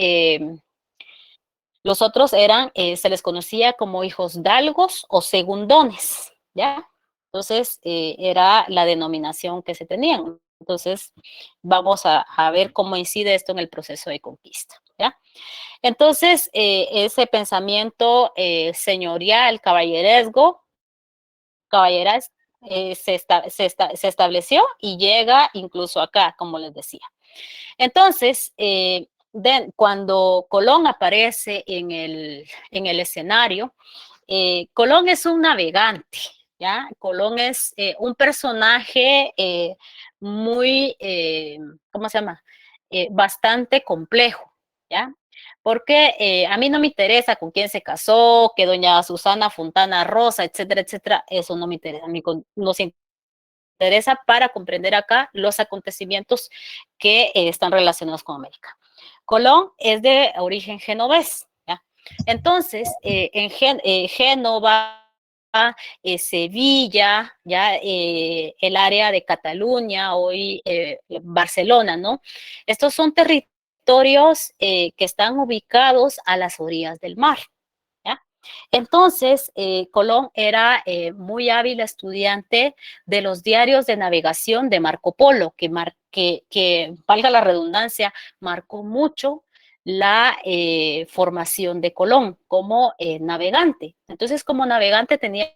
los otros eran, se les conocía como hijos dalgos o segundones, ¿ya? Entonces, era la denominación que se tenían. Entonces, vamos a ver cómo incide esto en el proceso de conquista, ¿ya? Entonces, ese pensamiento señorial, caballeras, se estableció y llega incluso acá, como les decía. Entonces, cuando Colón aparece en el escenario, Colón es un navegante, ¿ya? Colón es un personaje muy, ¿cómo se llama? Bastante complejo, ¿ya? Porque a mí no me interesa con quién se casó, que doña Susana Fontana Rosa, etcétera, etcétera, eso no me interesa. A mí nos interesa para comprender acá los acontecimientos que están relacionados con América. Colón es de origen genovés, ¿ya? Entonces, en Génova, Sevilla, ya el área de Cataluña, hoy Barcelona, ¿no? Estos son territorios que están ubicados a las orillas del mar, ¿ya? Entonces, Colón era muy hábil estudiante de los diarios de navegación de Marco Polo, que valga la redundancia, marcó mucho la formación de Colón como navegante. Entonces, como navegante tenía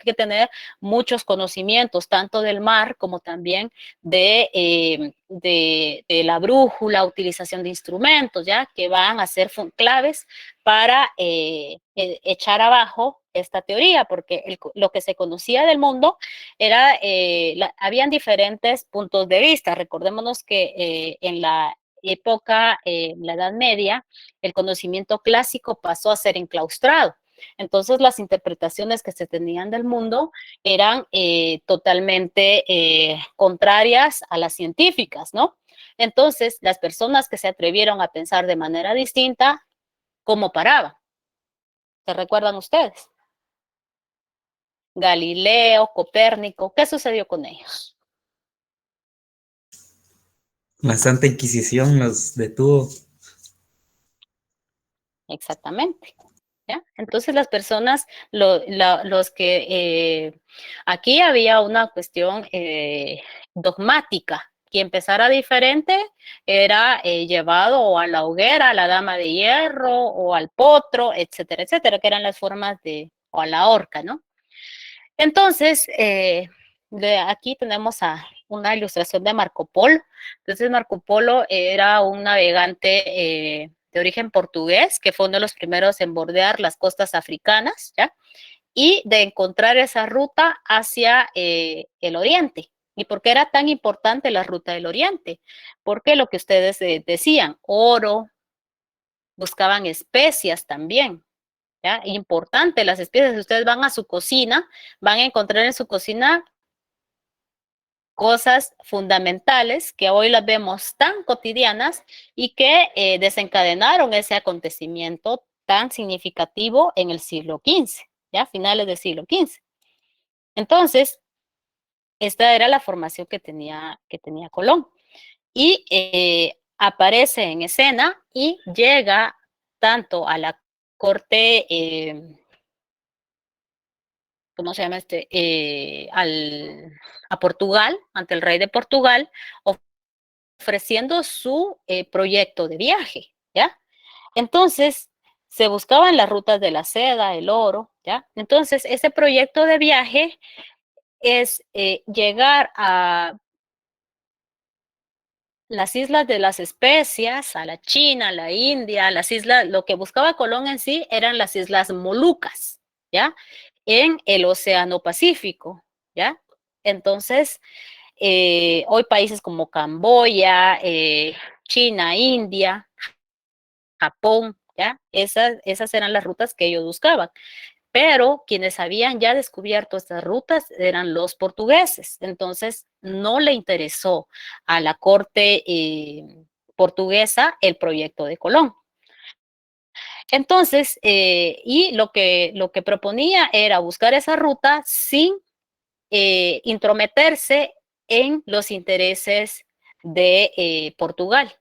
que tener muchos conocimientos, tanto del mar como también de la brújula, utilización de instrumentos, ¿ya? Que van a ser claves para echar abajo esta teoría, porque lo que se conocía del mundo era, habían diferentes puntos de vista. Recordémonos que en la época, en la Edad Media, el conocimiento clásico pasó a ser enclaustrado. Entonces, las interpretaciones que se tenían del mundo eran totalmente contrarias a las científicas, ¿no? Entonces, las personas que se atrevieron a pensar de manera distinta, ¿cómo paraban? ¿Se recuerdan ustedes? Galileo, Copérnico, ¿qué sucedió con ellos? La Santa Inquisición los detuvo. Exactamente. ¿Ya? Entonces las personas, los que aquí había una cuestión dogmática. Quien empezara diferente era llevado o a la hoguera, a la dama de hierro, o al potro, etcétera, etcétera, que eran las formas de, o a la horca, ¿no? Entonces, aquí tenemos una ilustración de Marco Polo. Entonces, Marco Polo era un navegante de origen portugués, que fue uno de los primeros en bordear las costas africanas, ¿ya? Y de encontrar esa ruta hacia el oriente. ¿Y por qué era tan importante la ruta del oriente? Porque lo que ustedes decían, oro, buscaban especias también, ¿ya? Importante, las especies, si ustedes van a su cocina, van a encontrar en su cocina cosas fundamentales que hoy las vemos tan cotidianas y que desencadenaron ese acontecimiento tan significativo en el siglo XV, ¿ya? Finales del siglo XV. Entonces, esta era la formación que tenía Colón. Y aparece en escena y llega tanto a la corte ¿cómo se llama a Portugal, ante el rey de Portugal, ofreciendo su proyecto de viaje, ¿ya? Entonces, se buscaban las rutas de la seda, el oro, ¿ya? Entonces, ese proyecto de viaje es llegar a las islas de las especias, a la China, a la India, las islas, lo que buscaba Colón en sí eran las islas Molucas, ¿ya? En el Océano Pacífico, ¿ya? Entonces, hoy países como Camboya, China, India, Japón, ¿ya? Esas eran las rutas que ellos buscaban. Pero quienes habían ya descubierto estas rutas eran los portugueses. Entonces, no le interesó a la corte portuguesa el proyecto de Colón. Entonces, y lo que proponía era buscar esa ruta sin intrometerse en los intereses de Portugal.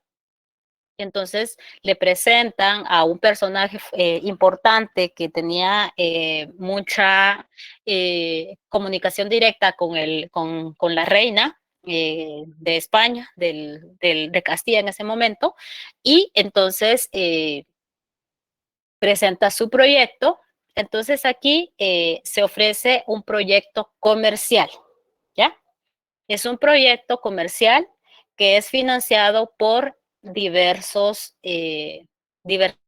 Entonces le presentan a un personaje importante que tenía mucha comunicación directa con la reina de España, de Castilla en ese momento, y entonces presenta su proyecto. Entonces aquí se ofrece un proyecto comercial, ¿ya? Es un proyecto comercial que es financiado por diversos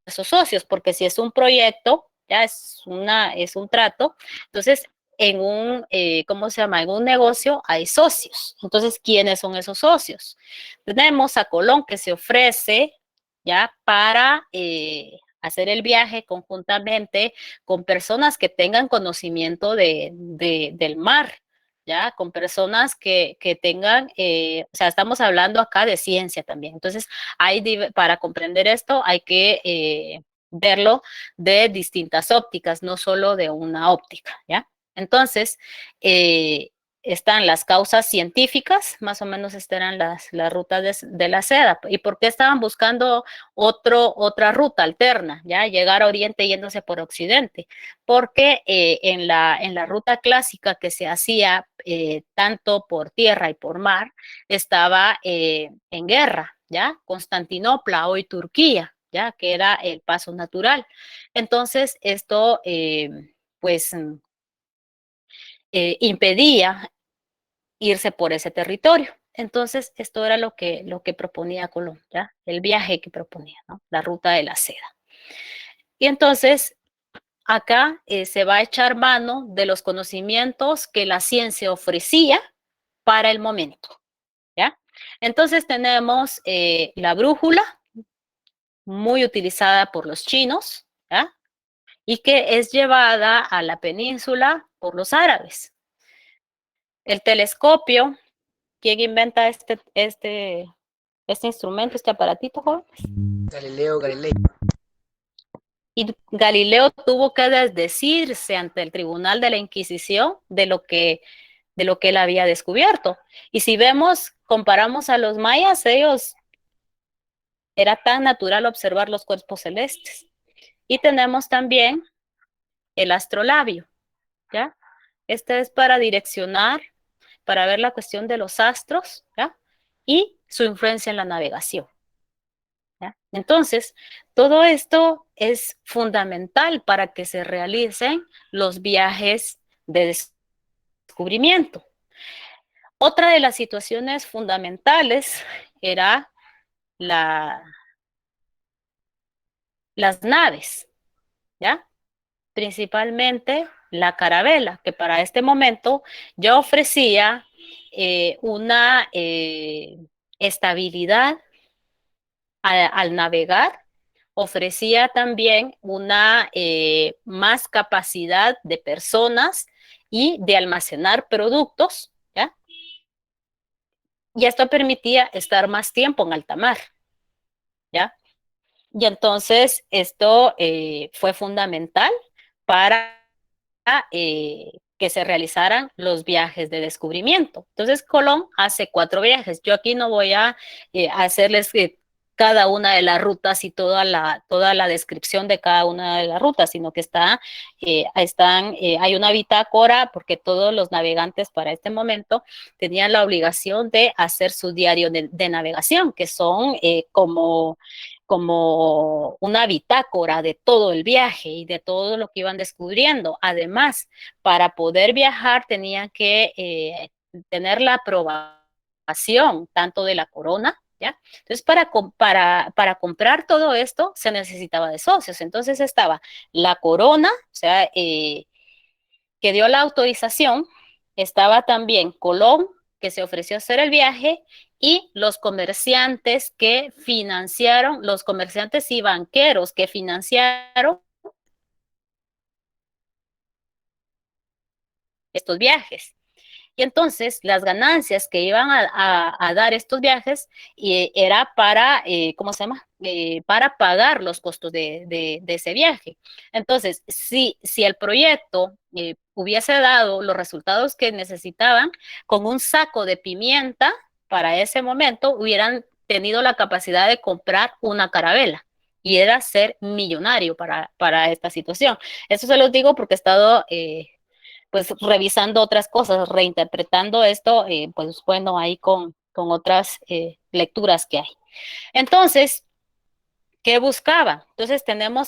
socios, porque si es un proyecto, ya es un trato, entonces en ¿cómo se llama? En un negocio hay socios. Entonces, ¿quiénes son esos socios? Tenemos a Colón que se ofrece ya para hacer el viaje conjuntamente con personas que tengan conocimiento del mar, ¿ya? Con personas que tengan, o sea, estamos hablando acá de ciencia también. Entonces, para comprender esto hay que verlo de distintas ópticas, no solo de una óptica, ¿ya? Entonces, están las causas científicas, más o menos estas eran las rutas de la seda. ¿Y por qué estaban buscando otra ruta alterna? ¿Ya? Llegar a Oriente yéndose por Occidente. Porque en la ruta clásica que se hacía tanto por tierra y por mar, estaba en guerra, ¿ya? Constantinopla, hoy Turquía, ya que era el paso natural. Entonces, esto impedía irse por ese territorio. Entonces, esto era lo que proponía Colón, ¿ya? El viaje que proponía, ¿no? La ruta de la seda. Y entonces, acá se va a echar mano de los conocimientos que la ciencia ofrecía para el momento, ¿ya? Entonces tenemos la brújula, muy utilizada por los chinos, ¿ya? Y que es llevada a la península por los árabes. El telescopio, ¿quién inventa este instrumento, este aparatito, joven? Galileo Galilei. Y Galileo tuvo que desdecirse ante el tribunal de la Inquisición de lo que él había descubierto. Y si vemos, comparamos a los mayas, ellos era tan natural observar los cuerpos celestes. Y tenemos también el astrolabio, ¿ya? Este es para direccionar, para ver la cuestión de los astros, ¿ya? Y su influencia en la navegación, ¿ya? Entonces, todo esto es fundamental para que se realicen los viajes de descubrimiento. Otra de las situaciones fundamentales era las naves, ¿ya? Principalmente la carabela, que para este momento ya ofrecía una estabilidad al navegar, ofrecía también una más capacidad de personas y de almacenar productos, ¿ya? Y esto permitía estar más tiempo en alta mar, ¿ya? Y entonces esto fue fundamental para que se realizaran los viajes de descubrimiento. Entonces Colón hace 4 viajes. Yo aquí no voy a hacerles cada una de las rutas y toda la descripción de cada una de las rutas, sino que hay una bitácora porque todos los navegantes para este momento tenían la obligación de hacer su diario de navegación, que son como una bitácora de todo el viaje y de todo lo que iban descubriendo. Además, para poder viajar tenían que tener la aprobación tanto de la corona, ¿ya? Entonces, para comprar todo esto se necesitaba de socios. Entonces estaba la corona, o sea, que dio la autorización, estaba también Colón, que se ofreció a hacer el viaje, y los comerciantes que financiaron, los comerciantes y banqueros que financiaron estos viajes. Y entonces las ganancias que iban a dar estos viajes era para, ¿cómo se llama? Para pagar los costos de ese viaje. Entonces, si el proyecto hubiese dado los resultados que necesitaban, con un saco de pimienta, para ese momento hubieran tenido la capacidad de comprar una carabela. Y era ser millonario para esta situación. Eso se los digo porque he estado pues revisando otras cosas, reinterpretando esto, pues bueno, ahí con otras lecturas que hay. Entonces, ¿qué buscaba? Entonces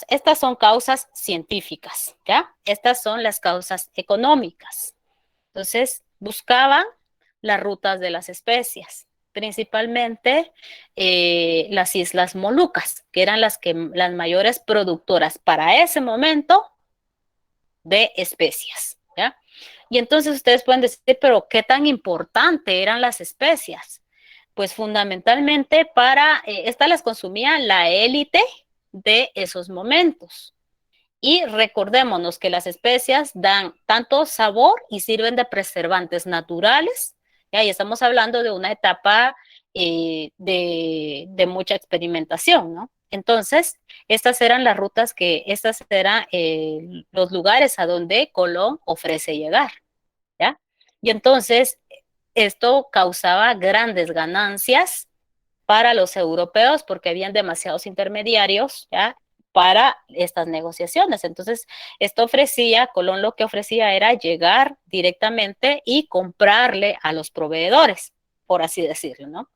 estas son causas científicas, ¿ya? Estas son las causas económicas. Entonces, buscaban las rutas de las especias, principalmente las Islas Molucas, que eran las mayores productoras para ese momento de especias, ¿ya? Y entonces ustedes pueden decir, pero ¿qué tan importante eran las especias? Pues fundamentalmente estas las consumía la élite de esos momentos. Y recordémonos que las especias dan tanto sabor y sirven de preservantes naturales, ¿ya? Y estamos hablando de una etapa de mucha experimentación, ¿no? Entonces, estas eran las rutas estos eran los lugares a donde Colón ofrece llegar, ¿ya? Y entonces, esto causaba grandes ganancias para los europeos porque habían demasiados intermediarios, ¿ya? Para estas negociaciones. Entonces, Colón lo que ofrecía era llegar directamente y comprarle a los proveedores, por así decirlo, ¿no?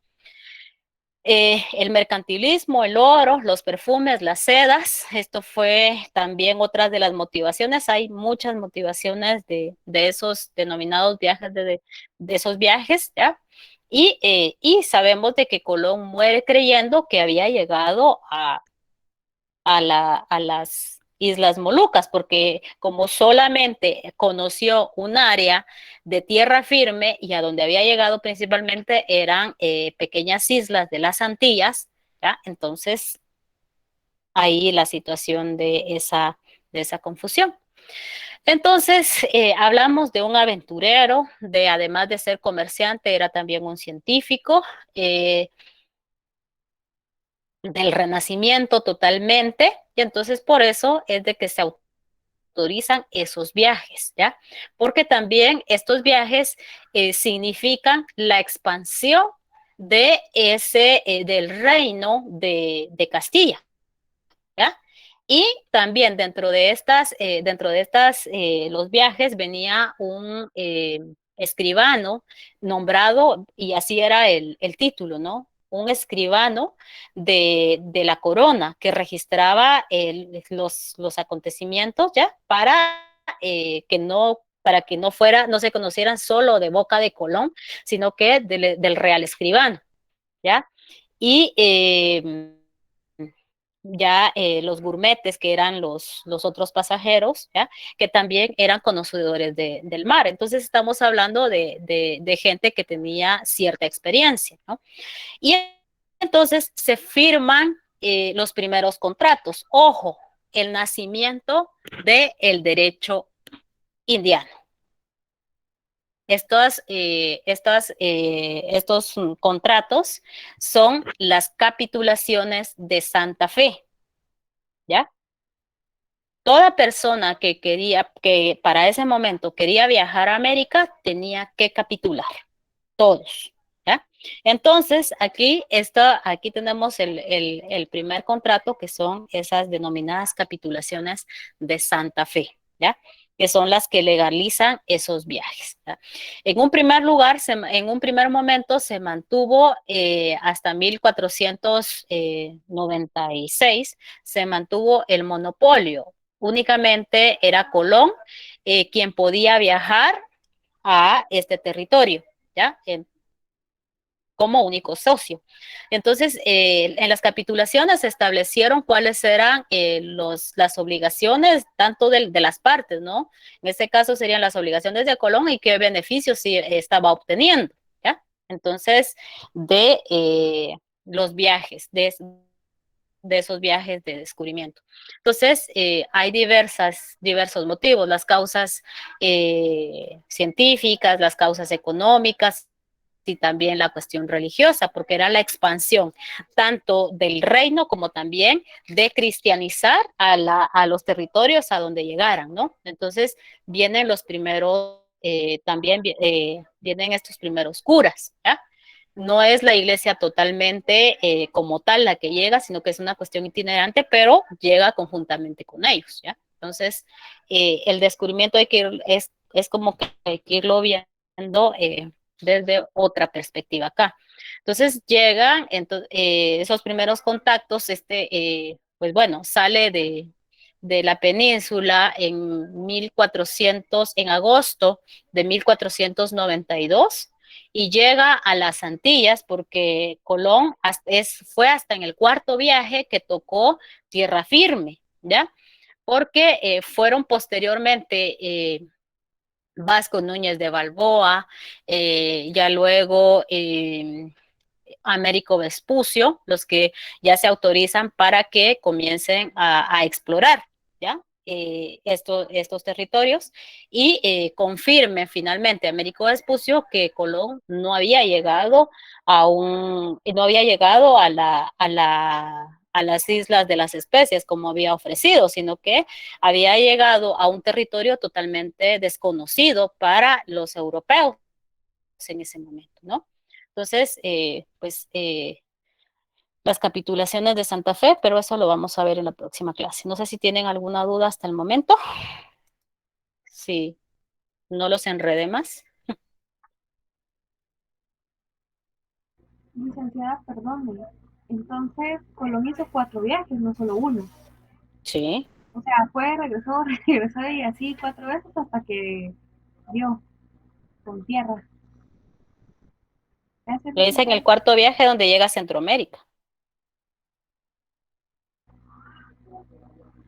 El mercantilismo, el oro, los perfumes, las sedas, esto fue también otra de las motivaciones. Hay muchas motivaciones de esos denominados viajes, de esos viajes, ¿ya? Y sabemos de que Colón muere creyendo que había llegado a las Islas Molucas, porque como solamente conoció un área de tierra firme y a donde había llegado principalmente eran pequeñas islas de las Antillas, ¿ya? Entonces ahí la situación de esa confusión. Entonces, hablamos de un aventurero, de además de ser comerciante, era también un científico, del Renacimiento totalmente, y entonces por eso es de que se autorizan esos viajes, ¿ya? Porque también estos viajes significan la expansión de del reino de Castilla, ¿ya? Y también dentro de estas los viajes venía un escribano nombrado, y así era el título, ¿no? Un escribano de la corona que registraba los acontecimientos, ¿ya? Para que no se conocieran solo de boca de Colón, sino que del real escribano, ¿ya? Y ya los gourmetes, que eran los otros pasajeros, ¿ya? Que también eran conocedores del mar. Entonces estamos hablando de gente que tenía cierta experiencia, ¿no? Y entonces se firman los primeros contratos. Ojo, el nacimiento del derecho indiano. Estos contratos son las capitulaciones de Santa Fe, ¿ya? Toda persona que para ese momento quería viajar a América, tenía que capitular, todos, ¿ya? Entonces, aquí tenemos el primer contrato, que son esas denominadas capitulaciones de Santa Fe, ¿ya? Que son las que legalizan esos viajes, ¿ya? En un primer lugar, en un primer momento se mantuvo hasta 1496, se mantuvo el monopolio. Únicamente era Colón quien podía viajar a este territorio, ¿ya? Como único socio. Entonces, en las capitulaciones se establecieron cuáles eran las obligaciones tanto de las partes, ¿no? En este caso serían las obligaciones de Colón y qué beneficios sí estaba obteniendo, ¿ya? Entonces, los viajes, de esos viajes de descubrimiento. Entonces, hay diversos motivos, las causas científicas, las causas económicas y también la cuestión religiosa, porque era la expansión tanto del reino como también de cristianizar a los territorios a donde llegaran, ¿no? Entonces, vienen los primeros, vienen estos primeros curas, ¿ya? No es la iglesia totalmente como tal la que llega, sino que es una cuestión itinerante, pero llega conjuntamente con ellos, ¿ya? Entonces, el descubrimiento es como que hay que irlo viendo desde otra perspectiva acá. Entonces, llegan esos primeros contactos, pues bueno, sale de la península en agosto de 1492, y llega a las Antillas porque Colón fue hasta en el cuarto viaje que tocó tierra firme, ¿ya? Porque fueron posteriormente Vasco Núñez de Balboa, ya luego Américo Vespucio, los que ya se autorizan para que comiencen a explorar, ¿ya? Estos territorios, y confirme finalmente Américo Vespucio que Colón no había llegado no había llegado a las Islas de las Especies como había ofrecido, sino que había llegado a un territorio totalmente desconocido para los europeos en ese momento, ¿no? Entonces, las capitulaciones de Santa Fe, pero eso lo vamos a ver en la próxima clase. No sé si tienen alguna duda hasta el momento. Sí, no los enrede más. Licenciada, perdón. Entonces, Colón hizo 4 viajes, no solo uno. Sí. O sea, fue, regresó, regresó y así 4 veces hasta que dio con tierra. Es en el cuarto viaje donde llega a Centroamérica.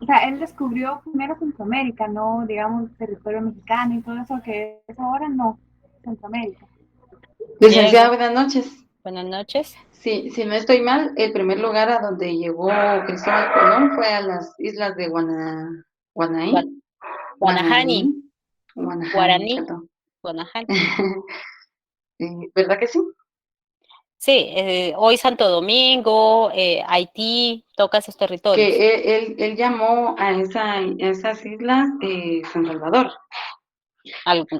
O sea, él descubrió primero Centroamérica, no, digamos, territorio mexicano y todo eso que es ahora, no, Centroamérica. Licenciada, buenas noches. Buenas noches. Sí, si no estoy mal, el primer lugar a donde llegó Cristóbal Colón fue a las islas de Guananí. Guanahani. Guanahani, perdón. Guanahani. ¿Verdad que sí? Sí, hoy Santo Domingo, Haití, toca esos territorios. Que él llamó a esas islas San Salvador.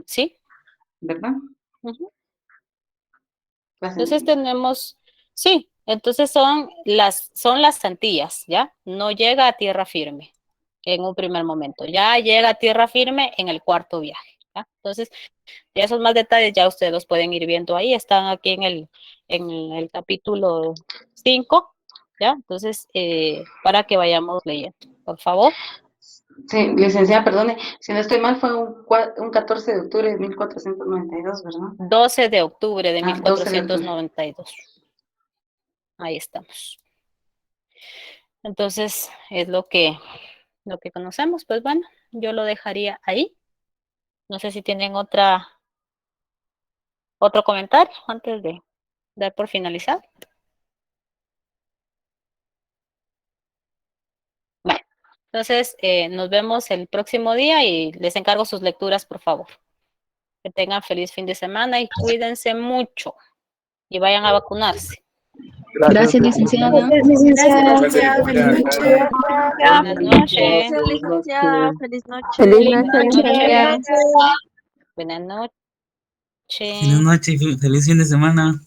Sí. ¿Verdad? Uh-huh. Entonces tenemos, sí, entonces son las Antillas, ¿ya? No llega a tierra firme en un primer momento, ya llega a tierra firme en el cuarto viaje, ¿ya? Entonces, ya esos más detalles ya ustedes los pueden ir viendo ahí, están aquí en el capítulo 5, ¿ya? Entonces, para que vayamos leyendo, por favor. Sí, licenciada, perdone, si no estoy mal, fue un 14 de octubre de 1492, ¿verdad? 12 de octubre de 1492. 1492. Ahí estamos. Entonces, es lo que conocemos, pues bueno, yo lo dejaría ahí. No sé si tienen otro comentario antes de dar por finalizado. Bueno, entonces nos vemos el próximo día y les encargo sus lecturas, por favor. Que tengan feliz fin de semana y cuídense mucho y vayan a vacunarse. Gracias, licenciada. Gracias, licenciada. Feliz noche. Buenas noches. Feliz licenciada. Feliz noche. Feliz noche. Buenas noches. Buenas noches y feliz fin de semana.